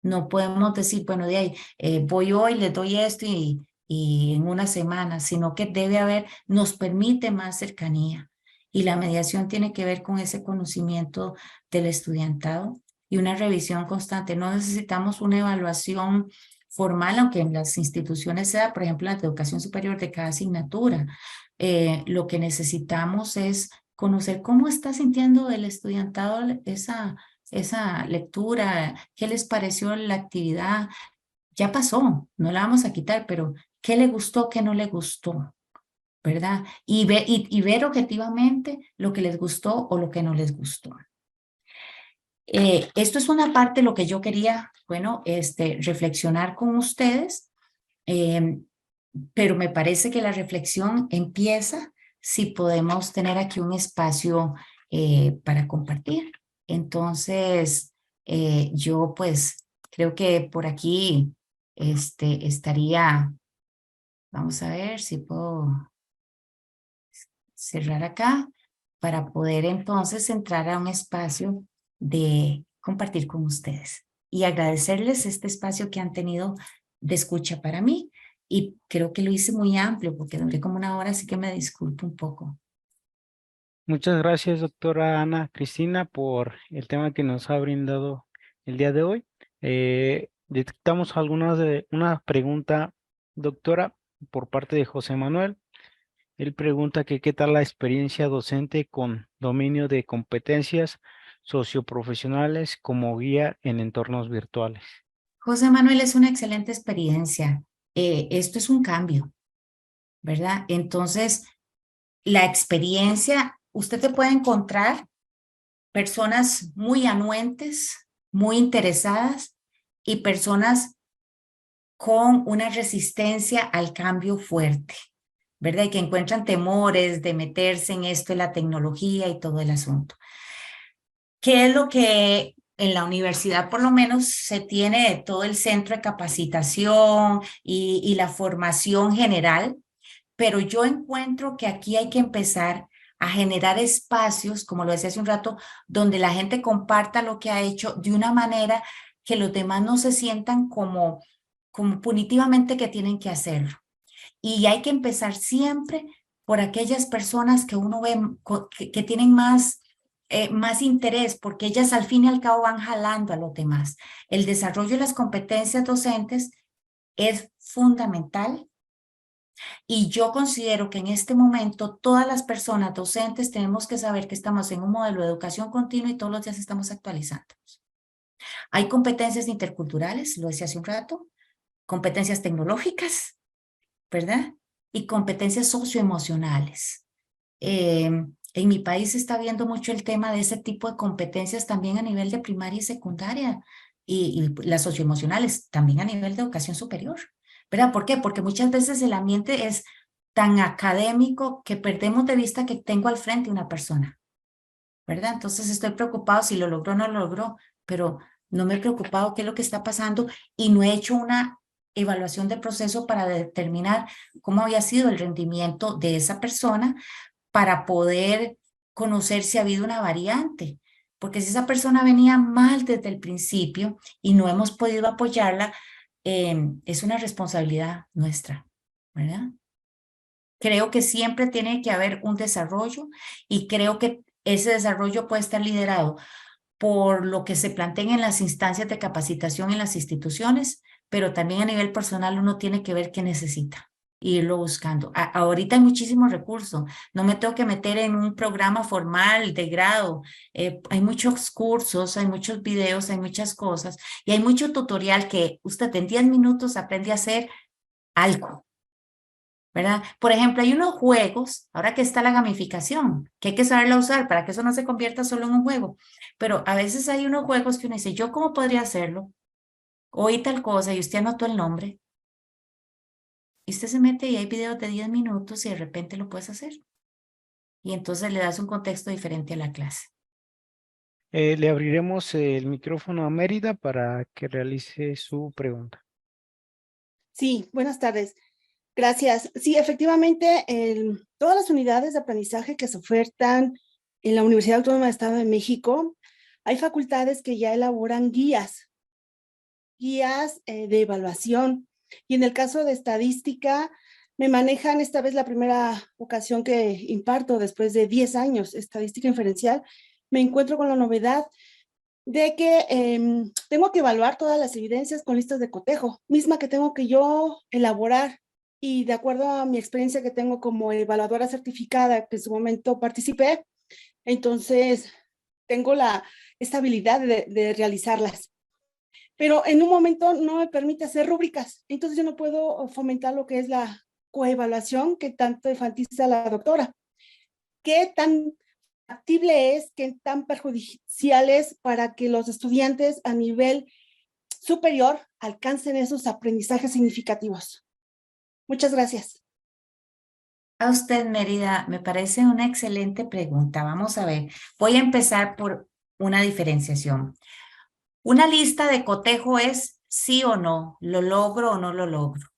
A: No podemos decir, bueno, de ahí voy hoy, les doy esto y en una semana, sino que debe haber, nos permite más cercanía. Y la mediación tiene que ver con ese conocimiento del estudiantado y una revisión constante. No necesitamos una evaluación formal, aunque en las instituciones sea, por ejemplo, la de educación superior de cada asignatura. Lo que necesitamos es conocer cómo está sintiendo el estudiantado esa lectura, qué les pareció la actividad. Ya pasó, no la vamos a quitar, pero qué le gustó, qué no le gustó, ¿verdad? Y ver objetivamente lo que les gustó o lo que no les gustó. Esto es una parte de lo que yo quería, bueno, reflexionar con ustedes, pero me parece que la reflexión empieza si podemos tener aquí un espacio para compartir. Entonces, yo pues creo que por aquí estaría, vamos a ver si puedo cerrar acá para poder entonces entrar a un espacio de compartir con ustedes y agradecerles este espacio que han tenido de escucha para mí. Y creo que lo hice muy amplio porque duré como una hora, así que me disculpo un poco.
B: Muchas gracias, doctora Ana Cristina, por el tema que nos ha brindado el día de hoy. Detectamos una pregunta, doctora, por parte de José Manuel. Él pregunta que qué tal la experiencia docente con dominio de competencias socioprofesionales como guía en entornos virtuales.
A: José Manuel, es una excelente experiencia. Esto es un cambio, ¿verdad? Entonces, la experiencia, usted te puede encontrar personas muy anuentes, muy interesadas y personas con una resistencia al cambio fuerte, ¿verdad? Y que encuentran temores de meterse en esto de la tecnología y todo el asunto. ¿Qué es lo que en la universidad por lo menos se tiene de todo el centro de capacitación y la formación general? Pero yo encuentro que aquí hay que empezar a generar espacios, como lo decía hace un rato, donde la gente comparta lo que ha hecho de una manera que los demás no se sientan como punitivamente que tienen que hacerlo. Y hay que empezar siempre por aquellas personas que uno ve que tienen más interés, porque ellas al fin y al cabo van jalando a los demás. El desarrollo de las competencias docentes es fundamental y yo considero que en este momento todas las personas docentes tenemos que saber que estamos en un modelo de educación continua y todos los días estamos actualizando. Hay competencias interculturales, lo decía hace un rato, competencias tecnológicas, ¿verdad? Y competencias socioemocionales. En mi país se está viendo mucho el tema de ese tipo de competencias también a nivel de primaria y secundaria y las socioemocionales también a nivel de educación superior. ¿Verdad? ¿Por qué? Porque muchas veces el ambiente es tan académico que perdemos de vista que tengo al frente una persona, ¿verdad? Entonces estoy preocupado si lo logró o no lo logró, pero no me he preocupado qué es lo que está pasando y no he hecho una evaluación de proceso para determinar cómo había sido el rendimiento de esa persona para poder conocer si ha habido una variante. Porque si esa persona venía mal desde el principio y no hemos podido apoyarla, es una responsabilidad nuestra, ¿verdad? Creo que siempre tiene que haber un desarrollo y creo que ese desarrollo puede estar liderado por lo que se planteen en las instancias de capacitación en las instituciones, pero también a nivel personal uno tiene que ver qué necesita. irlo buscando. Ahorita hay muchísimos recursos, no me tengo que meter en un programa formal de grado, hay muchos cursos, hay muchos videos, hay muchas cosas y hay mucho tutorial que usted en 10 minutos aprende a hacer algo, ¿verdad? Por ejemplo, hay unos juegos, ahora que está la gamificación, que hay que saberla usar para que eso no se convierta solo en un juego, pero a veces hay unos juegos que uno dice, ¿yo cómo podría hacerlo? Oí tal cosa y usted anotó el nombre y usted se mete y hay videos de 10 minutos y de repente lo puedes hacer. Y entonces le das un contexto diferente a la clase.
B: Le abriremos el micrófono a Mérida para que realice su pregunta.
C: Sí, buenas tardes. Gracias. Sí, efectivamente, todas las unidades de aprendizaje que se ofertan en la Universidad Autónoma del Estado de México, hay facultades que ya elaboran guías de evaluación. Y en el caso de estadística, me manejan esta vez la primera ocasión que imparto después de 10 años, estadística inferencial. Me encuentro con la novedad de que tengo que evaluar todas las evidencias con listas de cotejo, misma que tengo que yo elaborar. Y de acuerdo a mi experiencia que tengo como evaluadora certificada, que en su momento participé, entonces tengo esta habilidad de realizarlas. Pero en un momento no me permite hacer rúbricas, entonces yo no puedo fomentar lo que es la coevaluación que tanto enfatiza la doctora. ¿Qué tan factible es, qué tan perjudicial es para que los estudiantes a nivel superior alcancen esos aprendizajes significativos? Muchas gracias.
A: A usted, Mérida, me parece una excelente pregunta. Vamos a ver, voy a empezar por una diferenciación. Una lista de cotejo es sí o no, lo logro o no lo logro.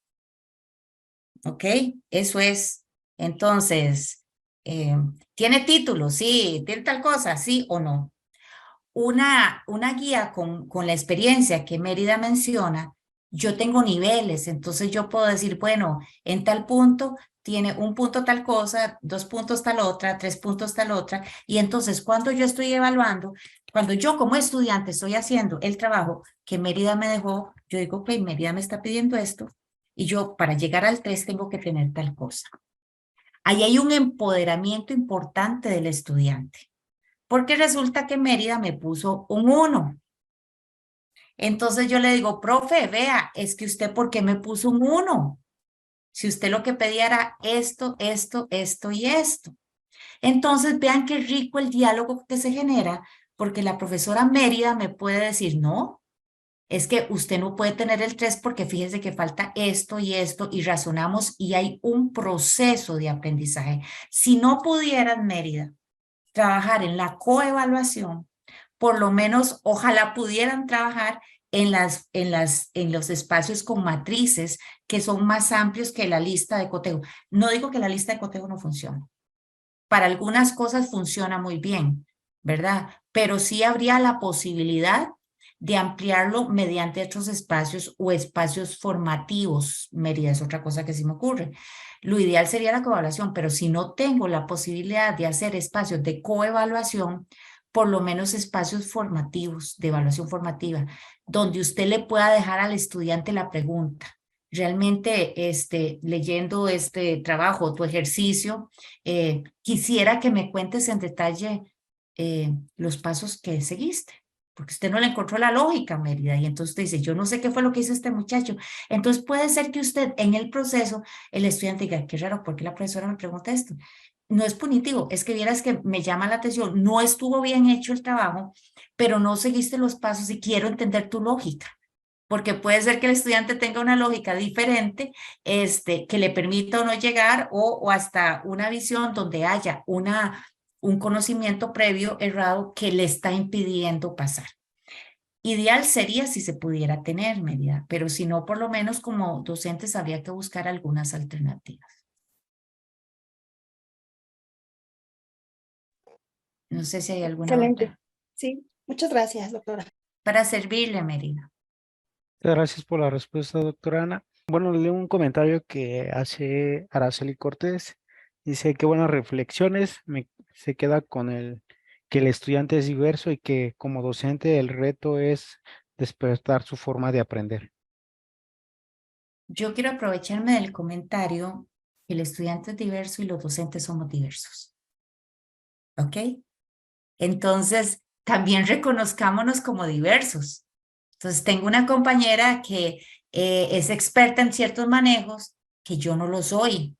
A: ¿Ok? Eso es. Entonces, ¿tiene título? Sí. ¿Tiene tal cosa? Sí o no. Una guía con la experiencia que Mérida menciona, yo tengo niveles, entonces yo puedo decir, bueno, en tal punto tiene un punto tal cosa, 2 puntos tal otra, 3 puntos tal otra, y entonces cuando yo estoy evaluando, cuando yo como estudiante estoy haciendo el trabajo que Mérida me dejó, yo digo, ok, Mérida me está pidiendo esto, y yo para llegar al 3 tengo que tener tal cosa. Ahí hay un empoderamiento importante del estudiante porque resulta que Mérida me puso un 1. Entonces yo le digo, profe, vea, es que usted, ¿por qué me puso un 1? Si usted lo que pedía era esto, esto, esto y esto. Entonces vean qué rico el diálogo que se genera, porque la profesora Mérida me puede decir, no, es que usted no puede tener el 3 porque fíjese que falta esto y razonamos y hay un proceso de aprendizaje. Si no pudieran, Mérida, trabajar en la coevaluación, por lo menos ojalá pudieran trabajar en los espacios con matrices que son más amplios que la lista de cotejo. No digo que la lista de cotejo no funcione. Para algunas cosas funciona muy bien, ¿verdad? Pero sí habría la posibilidad de ampliarlo mediante otros espacios o espacios formativos. Mérida es otra cosa que sí me ocurre. Lo ideal sería la coevaluación, pero si no tengo la posibilidad de hacer espacios de coevaluación, por lo menos espacios formativos, de evaluación formativa, donde usted le pueda dejar al estudiante la pregunta. Realmente, leyendo este trabajo, tu ejercicio, quisiera que me cuentes en detalle los pasos que seguiste, porque usted no le encontró la lógica, Mérida, y entonces usted dice, yo no sé qué fue lo que hizo este muchacho. Entonces puede ser que usted en el proceso, el estudiante diga, qué raro, ¿por qué la profesora me pregunta esto? No es punitivo, es que vieras que me llama la atención, no estuvo bien hecho el trabajo, pero no seguiste los pasos y quiero entender tu lógica. Porque puede ser que el estudiante tenga una lógica diferente, que le permita o no llegar o hasta una visión donde haya un conocimiento previo errado que le está impidiendo pasar. Ideal sería si se pudiera tener medida, pero si no, por lo menos como docentes habría que buscar algunas alternativas. No sé si hay alguna
C: Excelente.
A: otra.
C: Sí, muchas gracias, doctora.
A: Para servirle, Mérida.
B: Gracias por la respuesta, doctora Ana. Bueno, le leo un comentario que hace Araceli Cortés. Dice, qué buenas reflexiones. Se queda con que el estudiante es diverso y que como docente el reto es despertar su forma de aprender.
A: yo quiero aprovecharme del comentario que el estudiante es diverso y los docentes somos diversos. ¿Ok? Entonces, también reconozcámonos como diversos. Entonces, tengo una compañera que es experta en ciertos manejos que yo no lo soy.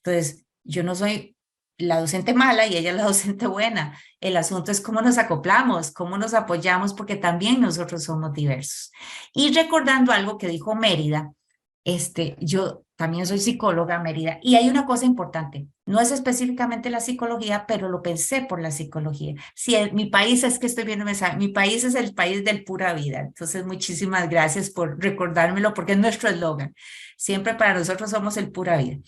A: Entonces, yo no soy la docente mala y ella es la docente buena. El asunto es cómo nos acoplamos, cómo nos apoyamos, porque también nosotros somos diversos. Y recordando algo que dijo Mérida, yo también soy psicóloga, Mérida, y hay una cosa importante, no es específicamente la psicología, pero lo pensé por la psicología. Si mi país, es que estoy viendo un mensaje, mi país es el país del pura vida, entonces muchísimas gracias por recordármelo, porque es nuestro eslogan. Siempre para nosotros somos el pura vida.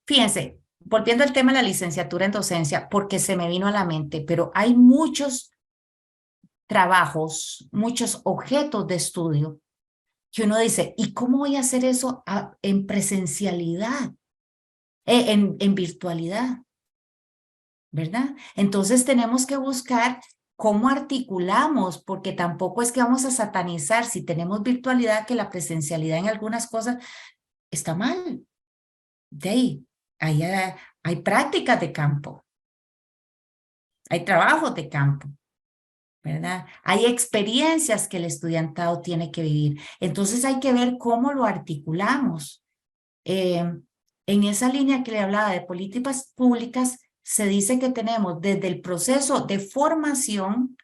A: Fíjense, volviendo al tema de la licenciatura en docencia, porque se me vino a la mente, pero hay muchos trabajos, muchos objetos de estudio que uno dice, ¿y cómo voy a hacer eso en presencialidad, en virtualidad? ¿Verdad? Entonces tenemos que buscar cómo articulamos, porque tampoco es que vamos a satanizar si tenemos virtualidad, que la presencialidad en algunas cosas está mal. De ahí, hay prácticas de campo, hay trabajos de campo, ¿verdad? Hay experiencias que el estudiantado tiene que vivir. Entonces hay que ver cómo lo articulamos. En esa línea que le hablaba de políticas públicas, se dice que tenemos desde el proceso de formación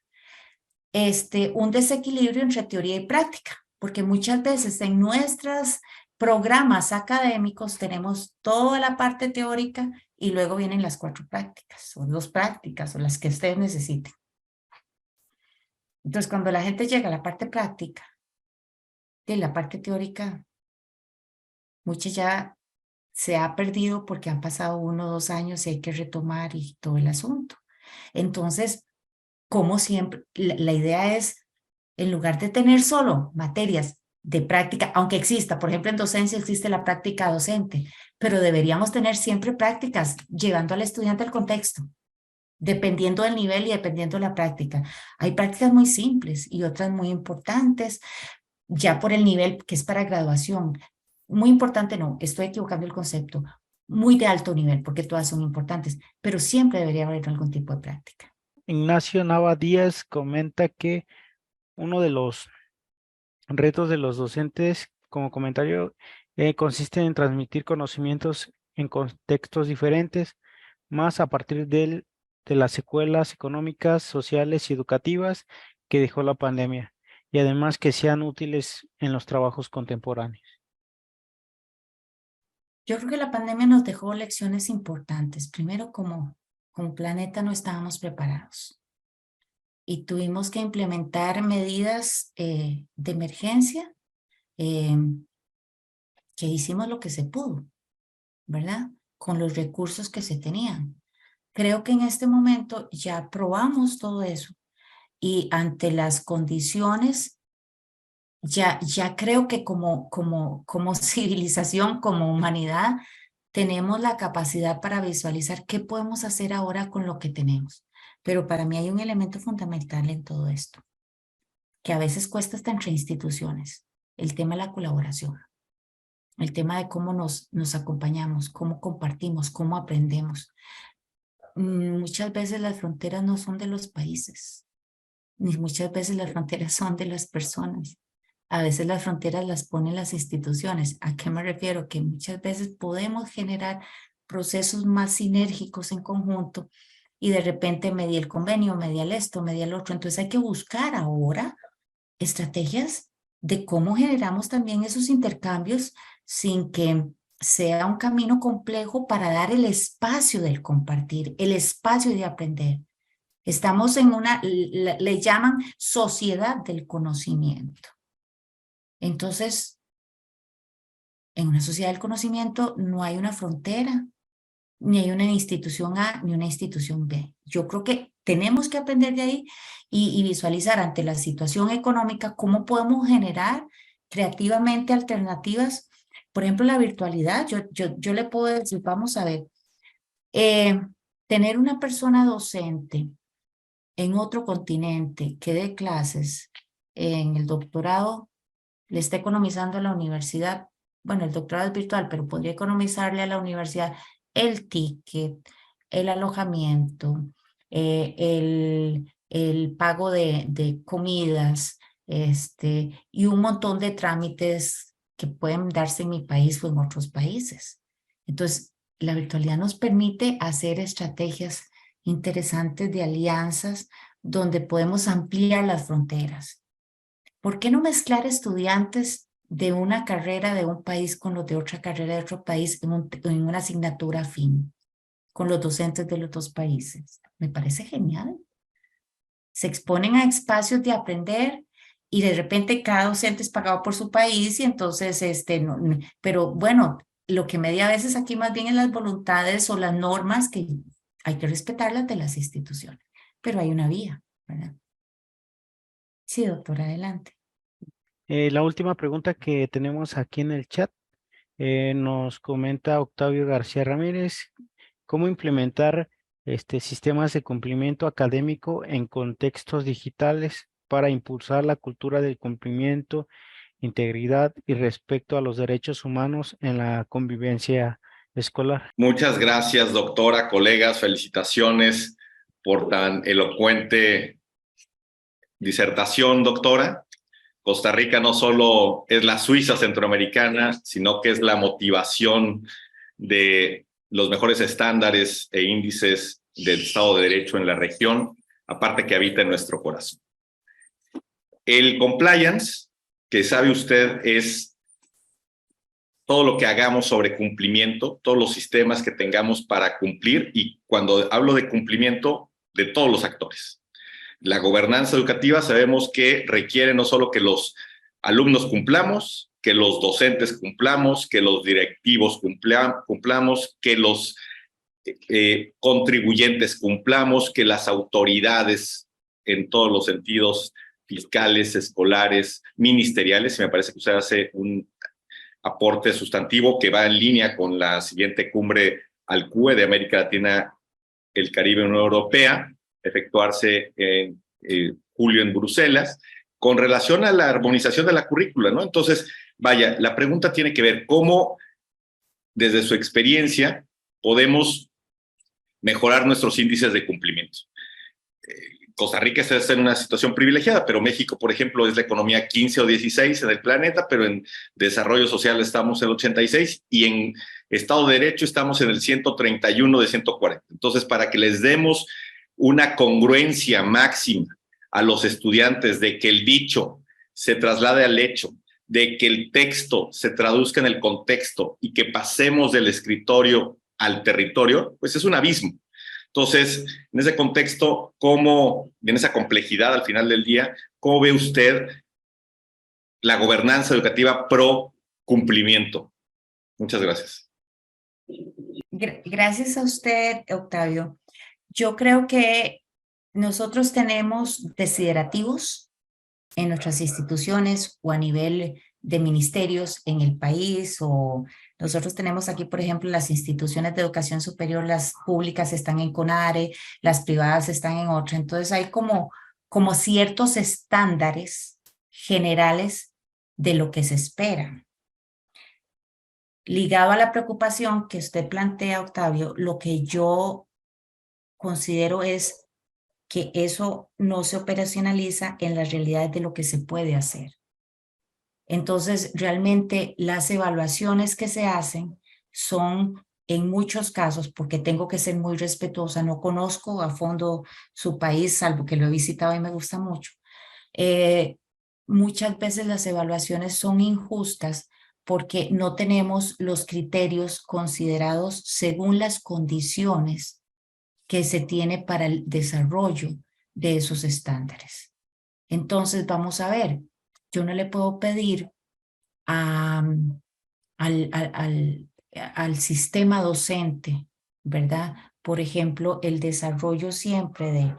A: un desequilibrio entre teoría y práctica, porque muchas veces en nuestros programas académicos tenemos toda la parte teórica y luego vienen las 4 prácticas, o 2 prácticas, o las que ustedes necesiten. Entonces, cuando la gente llega a la parte práctica, de la parte teórica, mucha ya se ha perdido porque han pasado 1 o 2 años y hay que retomar y todo el asunto. Entonces, como siempre, la idea es, en lugar de tener solo materias de práctica, aunque exista, por ejemplo, en docencia existe la práctica docente, pero deberíamos tener siempre prácticas llevando al estudiante al contexto, dependiendo del nivel y dependiendo de la práctica. Hay prácticas muy simples y otras muy importantes, ya por el nivel que es para graduación. Muy importante, no, estoy equivocando el concepto, muy de alto nivel, porque todas son importantes, pero siempre debería haber algún tipo de práctica.
B: Ignacio Nava Díaz comenta que uno de los retos de los docentes, como comentario, consiste en transmitir conocimientos en contextos diferentes, más a partir de las secuelas económicas, sociales y educativas que dejó la pandemia, y además que sean útiles en los trabajos contemporáneos.
A: Yo creo que la pandemia nos dejó lecciones importantes. Primero, como planeta no estábamos preparados y tuvimos que implementar medidas de emergencia, que hicimos lo que se pudo, ¿verdad? Con los recursos que se tenían. Creo que en este momento ya probamos todo eso y ante las condiciones, ya creo que como civilización, como humanidad, tenemos la capacidad para visualizar qué podemos hacer ahora con lo que tenemos. Pero para mí hay un elemento fundamental en todo esto, que a veces cuesta hasta entre instituciones, el tema de la colaboración, el tema de cómo nos acompañamos, cómo compartimos, cómo aprendemos. Muchas veces las fronteras no son de los países, ni muchas veces las fronteras son de las personas. A veces las fronteras las ponen las instituciones. ¿A qué me refiero? Que muchas veces podemos generar procesos más sinérgicos en conjunto y de repente media el convenio, media el esto, media el otro. Entonces hay que buscar ahora estrategias de cómo generamos también esos intercambios sin que sea un camino complejo para dar el espacio del compartir, el espacio de aprender. Estamos en le llaman sociedad del conocimiento. Entonces, en una sociedad del conocimiento no hay una frontera, ni hay una institución A, ni una institución B. Yo creo que tenemos que aprender de ahí y visualizar ante la situación económica cómo podemos generar creativamente alternativas. Por ejemplo, la virtualidad. Yo le puedo decir, vamos a ver, tener una persona docente en otro continente que dé clases en el doctorado, le está economizando a la universidad bueno, el doctorado es virtual, pero podría economizarle a la universidad el ticket, el alojamiento, el pago de comidas, y un montón de trámites que pueden darse en mi país o en otros países. Entonces, la virtualidad nos permite hacer estrategias interesantes de alianzas donde podemos ampliar las fronteras. ¿Por qué no mezclar estudiantes de una carrera de un país con los de otra carrera de otro país en una asignatura afín, con los docentes de los dos países? Me parece genial. Se exponen a espacios de aprender y de repente cada docente es pagado por su país y entonces, pero bueno, lo que media a veces aquí más bien es las voluntades o las normas que hay que respetarlas de las instituciones, pero hay una vía, ¿verdad? Sí, doctora, adelante.
B: La última pregunta que tenemos aquí en el chat nos comenta Octavio García Ramírez, ¿cómo implementar sistemas de cumplimiento académico en contextos digitales para impulsar la cultura del cumplimiento, integridad y respeto a los derechos humanos en la convivencia escolar?
D: Muchas gracias, doctora, colegas, felicitaciones por tan elocuente disertación, doctora. Costa Rica no solo es la Suiza centroamericana, sino que es la motivación de los mejores estándares e índices del Estado de Derecho en la región, aparte que habita en nuestro corazón. El compliance, que sabe usted, es todo lo que hagamos sobre cumplimiento, todos los sistemas que tengamos para cumplir, y cuando hablo de cumplimiento, de todos los actores. La gobernanza educativa sabemos que requiere no solo que los alumnos cumplamos, que los docentes cumplamos, que los directivos cumplamos, que los contribuyentes cumplamos, que las autoridades en todos los sentidos, fiscales, escolares, ministeriales, y me parece que usted hace un aporte sustantivo que va en línea con la siguiente cumbre ALCUE de América Latina, el Caribe y Unión Europea, efectuarse en julio en Bruselas, con relación a la armonización de la currícula, ¿no? Entonces, vaya, la pregunta tiene que ver cómo, desde su experiencia, podemos mejorar nuestros índices de cumplimiento. Costa Rica está en una situación privilegiada, pero México, por ejemplo, es la economía 15 o 16 en el planeta, pero en desarrollo social estamos en 86 y en Estado de Derecho estamos en el 131 de 140. Entonces, para que les demos una congruencia máxima a los estudiantes de que el dicho se traslade al hecho, de que el texto se traduzca en el contexto y que pasemos del escritorio al territorio, pues es un abismo. Entonces, en ese contexto, en esa complejidad al final del día, ¿cómo ve usted la gobernanza educativa pro cumplimiento? Muchas gracias.
A: Gracias a usted, Octavio. Yo creo que nosotros tenemos desiderativos en nuestras instituciones o a nivel de ministerios en el país, o nosotros tenemos aquí, por ejemplo, las instituciones de educación superior, las públicas están en CONARE, las privadas están en otra. Entonces hay como ciertos estándares generales de lo que se espera. Ligado a la preocupación que usted plantea, Octavio, lo que yo considero es que eso no se operacionaliza en las realidades de lo que se puede hacer. Entonces, realmente las evaluaciones que se hacen son, en muchos casos, porque tengo que ser muy respetuosa, no conozco a fondo su país, salvo que lo he visitado y me gusta mucho. Muchas veces las evaluaciones son injustas porque no tenemos los criterios considerados según las condiciones que se tiene para el desarrollo de esos estándares. Entonces, vamos a ver, yo no le puedo pedir al sistema docente, ¿verdad? Por ejemplo, el desarrollo siempre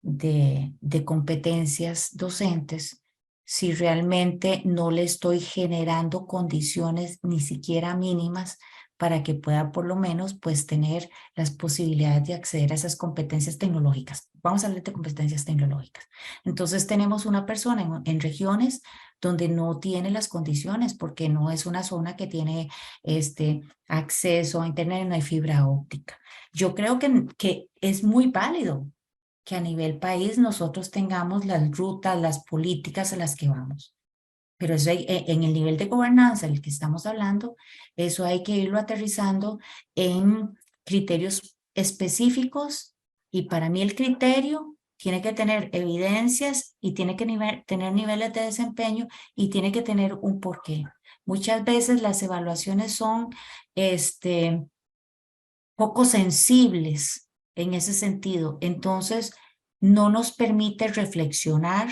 A: de competencias docentes si realmente no le estoy generando condiciones ni siquiera mínimas para que pueda por lo menos pues tener las posibilidades de acceder a esas competencias tecnológicas. Vamos a hablar de competencias tecnológicas. Entonces tenemos una persona en regiones donde no tiene las condiciones porque no es una zona que tiene acceso a internet, no hay fibra óptica. Yo creo que es muy válido que a nivel país nosotros tengamos las rutas, las políticas a las que vamos. Pero eso en el nivel de gobernanza del que estamos hablando, eso hay que irlo aterrizando en criterios específicos y para mí el criterio tiene que tener evidencias y tiene que tener niveles de desempeño y tiene que tener un porqué. Muchas veces las evaluaciones son poco sensibles en ese sentido. Entonces, no nos permite reflexionar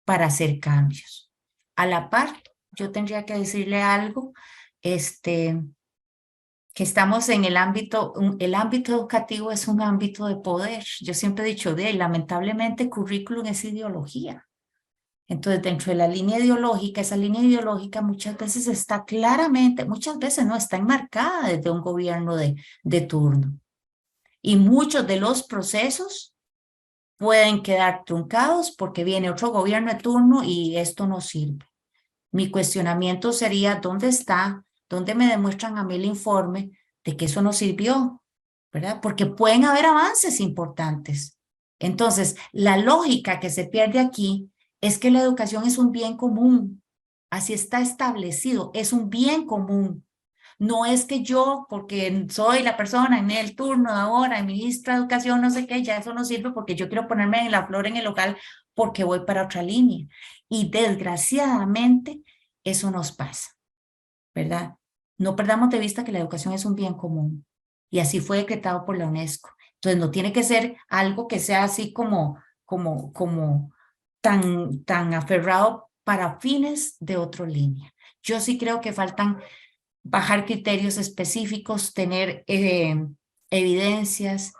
A: para hacer cambios. A la par, yo tendría que decirle algo, que estamos en el ámbito educativo es un ámbito de poder. Yo siempre he dicho lamentablemente, currículum es ideología. Entonces, dentro de la línea ideológica, esa línea ideológica muchas veces está claramente, muchas veces no, está enmarcada desde un gobierno de turno. Y muchos de los procesos pueden quedar truncados porque viene otro gobierno de turno y esto no sirve. Mi cuestionamiento sería, ¿dónde está? ¿Dónde me demuestran a mí el informe de que eso no sirvió? ¿Verdad? Porque pueden haber avances importantes. Entonces, la lógica que se pierde aquí es que la educación es un bien común. Así está establecido, es un bien común. No es que yo, porque soy la persona en el turno de ahora, ministra de Educación, no sé qué, ya eso no sirve porque yo quiero ponerme en la flor en el local porque voy para otra línea. Y desgraciadamente eso nos pasa, ¿verdad? No perdamos de vista que la educación es un bien común y así fue decretado por la UNESCO. Entonces no tiene que ser algo que sea así como tan aferrado para fines de otra línea. Yo sí creo que faltan bajar criterios específicos, tener evidencias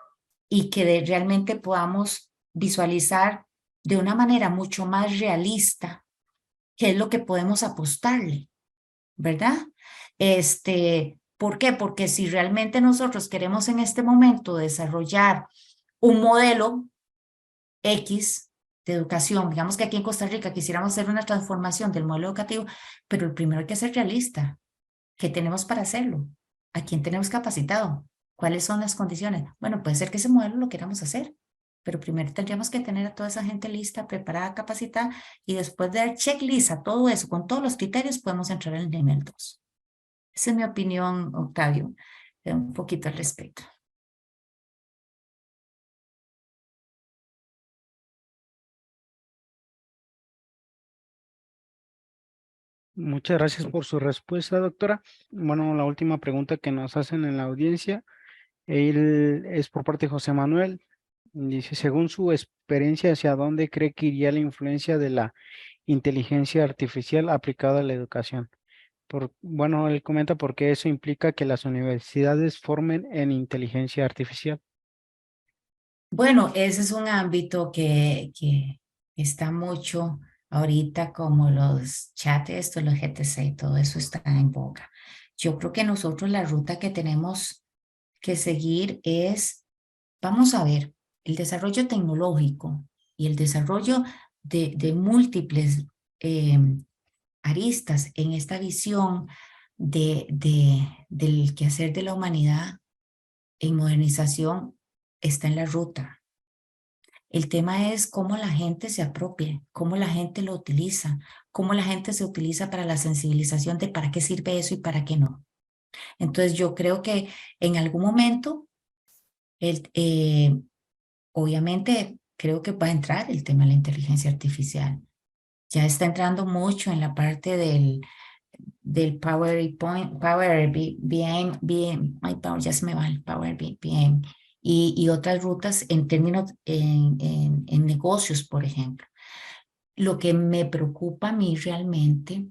A: y que realmente podamos visualizar de una manera mucho más realista qué es lo que podemos apostarle, ¿verdad? ¿Por qué? Porque si realmente nosotros queremos en este momento desarrollar un modelo X de educación, digamos que aquí en Costa Rica quisiéramos hacer una transformación del modelo educativo, pero el primero hay que ser realista. ¿Qué tenemos para hacerlo? ¿A quién tenemos capacitado? ¿Cuáles son las condiciones? Bueno, puede ser que ese modelo lo queramos hacer, pero primero tendríamos que tener a toda esa gente lista, preparada, capacitada, y después de dar checklist a todo eso, con todos los criterios, podemos entrar en el nivel 2. Esa es mi opinión, Octavio, un poquito al respecto.
B: Muchas gracias por su respuesta, doctora. Bueno, la última pregunta que nos hacen en la audiencia es por parte de José Manuel. Dice, según su experiencia, ¿hacia dónde cree que iría la influencia de la inteligencia artificial aplicada a la educación? Bueno, él comenta porque eso implica que las universidades formen en inteligencia artificial.
A: Bueno, ese es un ámbito que está mucho ahorita, como los chats, los GTC, todo eso está en boga. Yo creo que nosotros la ruta que tenemos que seguir es, vamos a ver, el desarrollo tecnológico y el desarrollo de múltiples aristas en esta visión del quehacer de la humanidad en modernización está en la ruta. El tema es cómo la gente se apropia, cómo la gente lo utiliza, cómo la gente se utiliza para la sensibilización de para qué sirve eso y para qué no. Entonces yo creo que en algún momento, obviamente creo que va a entrar el tema de la inteligencia artificial. Ya está entrando mucho en la parte del PowerPoint, Power BM, ya se me va el Power BM, y otras rutas en términos en negocios, por ejemplo. Lo que me preocupa a mí realmente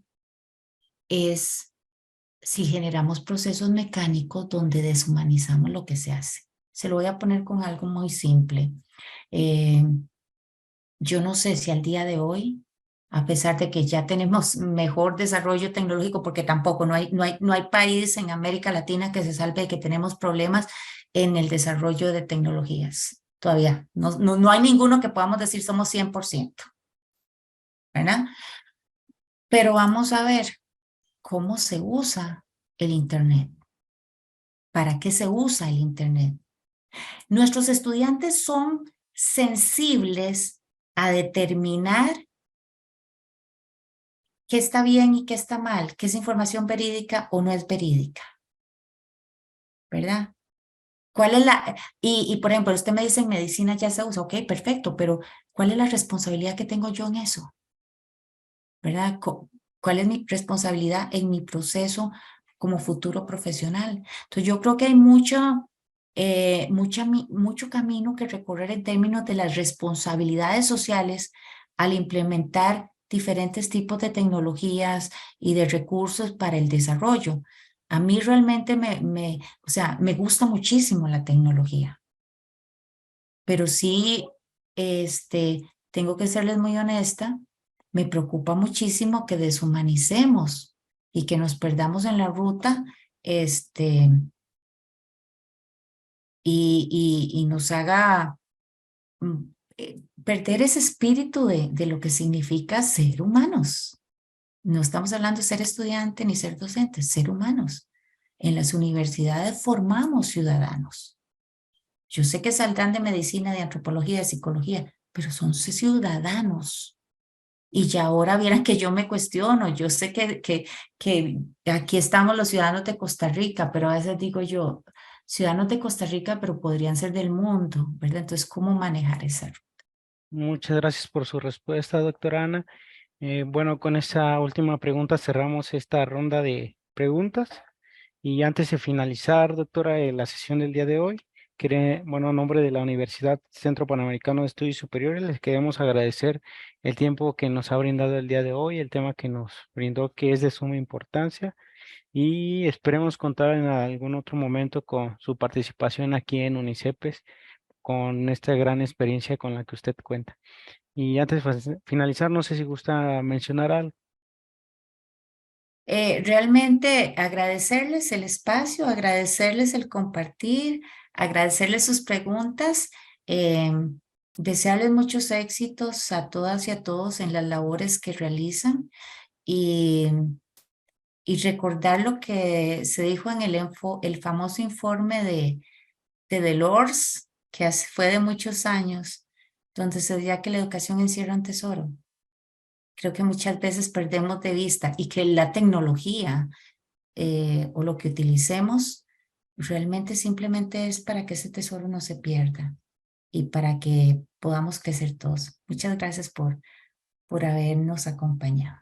A: es si generamos procesos mecánicos donde deshumanizamos lo que se hace. Se lo voy a poner con algo muy simple. Yo no sé si al día de hoy a pesar de que ya tenemos mejor desarrollo tecnológico, porque tampoco no hay país en América Latina que se salve de que tenemos problemas en el desarrollo de tecnologías. Todavía no hay ninguno que podamos decir somos 100%, ¿verdad? Pero vamos a ver cómo se usa el Internet. ¿Para qué se usa el Internet? Nuestros estudiantes son sensibles a determinar qué está bien y qué está mal, qué es información verídica o no es verídica, ¿verdad? ¿Cuál es la, y por ejemplo, usted me dice en medicina ya se usa, ok, perfecto, pero ¿cuál es la responsabilidad que tengo yo en eso? ¿Verdad? ¿Cuál es mi responsabilidad en mi proceso como futuro profesional? Entonces yo creo que hay mucho camino que recorrer en términos de las responsabilidades sociales al implementar diferentes tipos de tecnologías y de recursos para el desarrollo. A mí realmente o sea, me gusta muchísimo la tecnología, pero sí, tengo que serles muy honesta, me preocupa muchísimo que deshumanicemos y que nos perdamos en la ruta, y nos haga perder ese espíritu de lo que significa ser humanos. No estamos hablando de ser estudiante ni ser docente, ser humanos. En las universidades formamos ciudadanos. Yo sé que saldrán de medicina, de antropología, de psicología, pero son ciudadanos. Y ya ahora vieran que yo me cuestiono, yo sé que aquí estamos los ciudadanos de Costa Rica, pero a veces digo yo, ciudadanos de Costa Rica, pero podrían ser del mundo, ¿verdad? Entonces, ¿cómo manejar esa?
B: Muchas gracias por su respuesta, doctora Ana. Bueno, con esa última pregunta cerramos esta ronda de preguntas. Y antes de finalizar, doctora, la sesión del día de hoy, bueno, a nombre de la Universidad Centro Panamericano de Estudios Superiores, les queremos agradecer el tiempo que nos ha brindado el día de hoy, el tema que nos brindó, que es de suma importancia, y esperemos contar en algún otro momento con su participación aquí en UNICEPES, con esta gran experiencia con la que usted cuenta. Y antes de finalizar, no sé si gusta mencionar algo.
A: Realmente agradecerles el espacio, agradecerles el compartir, agradecerles sus preguntas, desearles muchos éxitos a todas y a todos en las labores que realizan y recordar lo que se dijo en el famoso informe de Delors, que fue de muchos años, donde se decía que la educación encierra un tesoro. Creo que muchas veces perdemos de vista y que la tecnología o lo que utilicemos realmente simplemente es para que ese tesoro no se pierda y para que podamos crecer todos. Muchas gracias por habernos acompañado.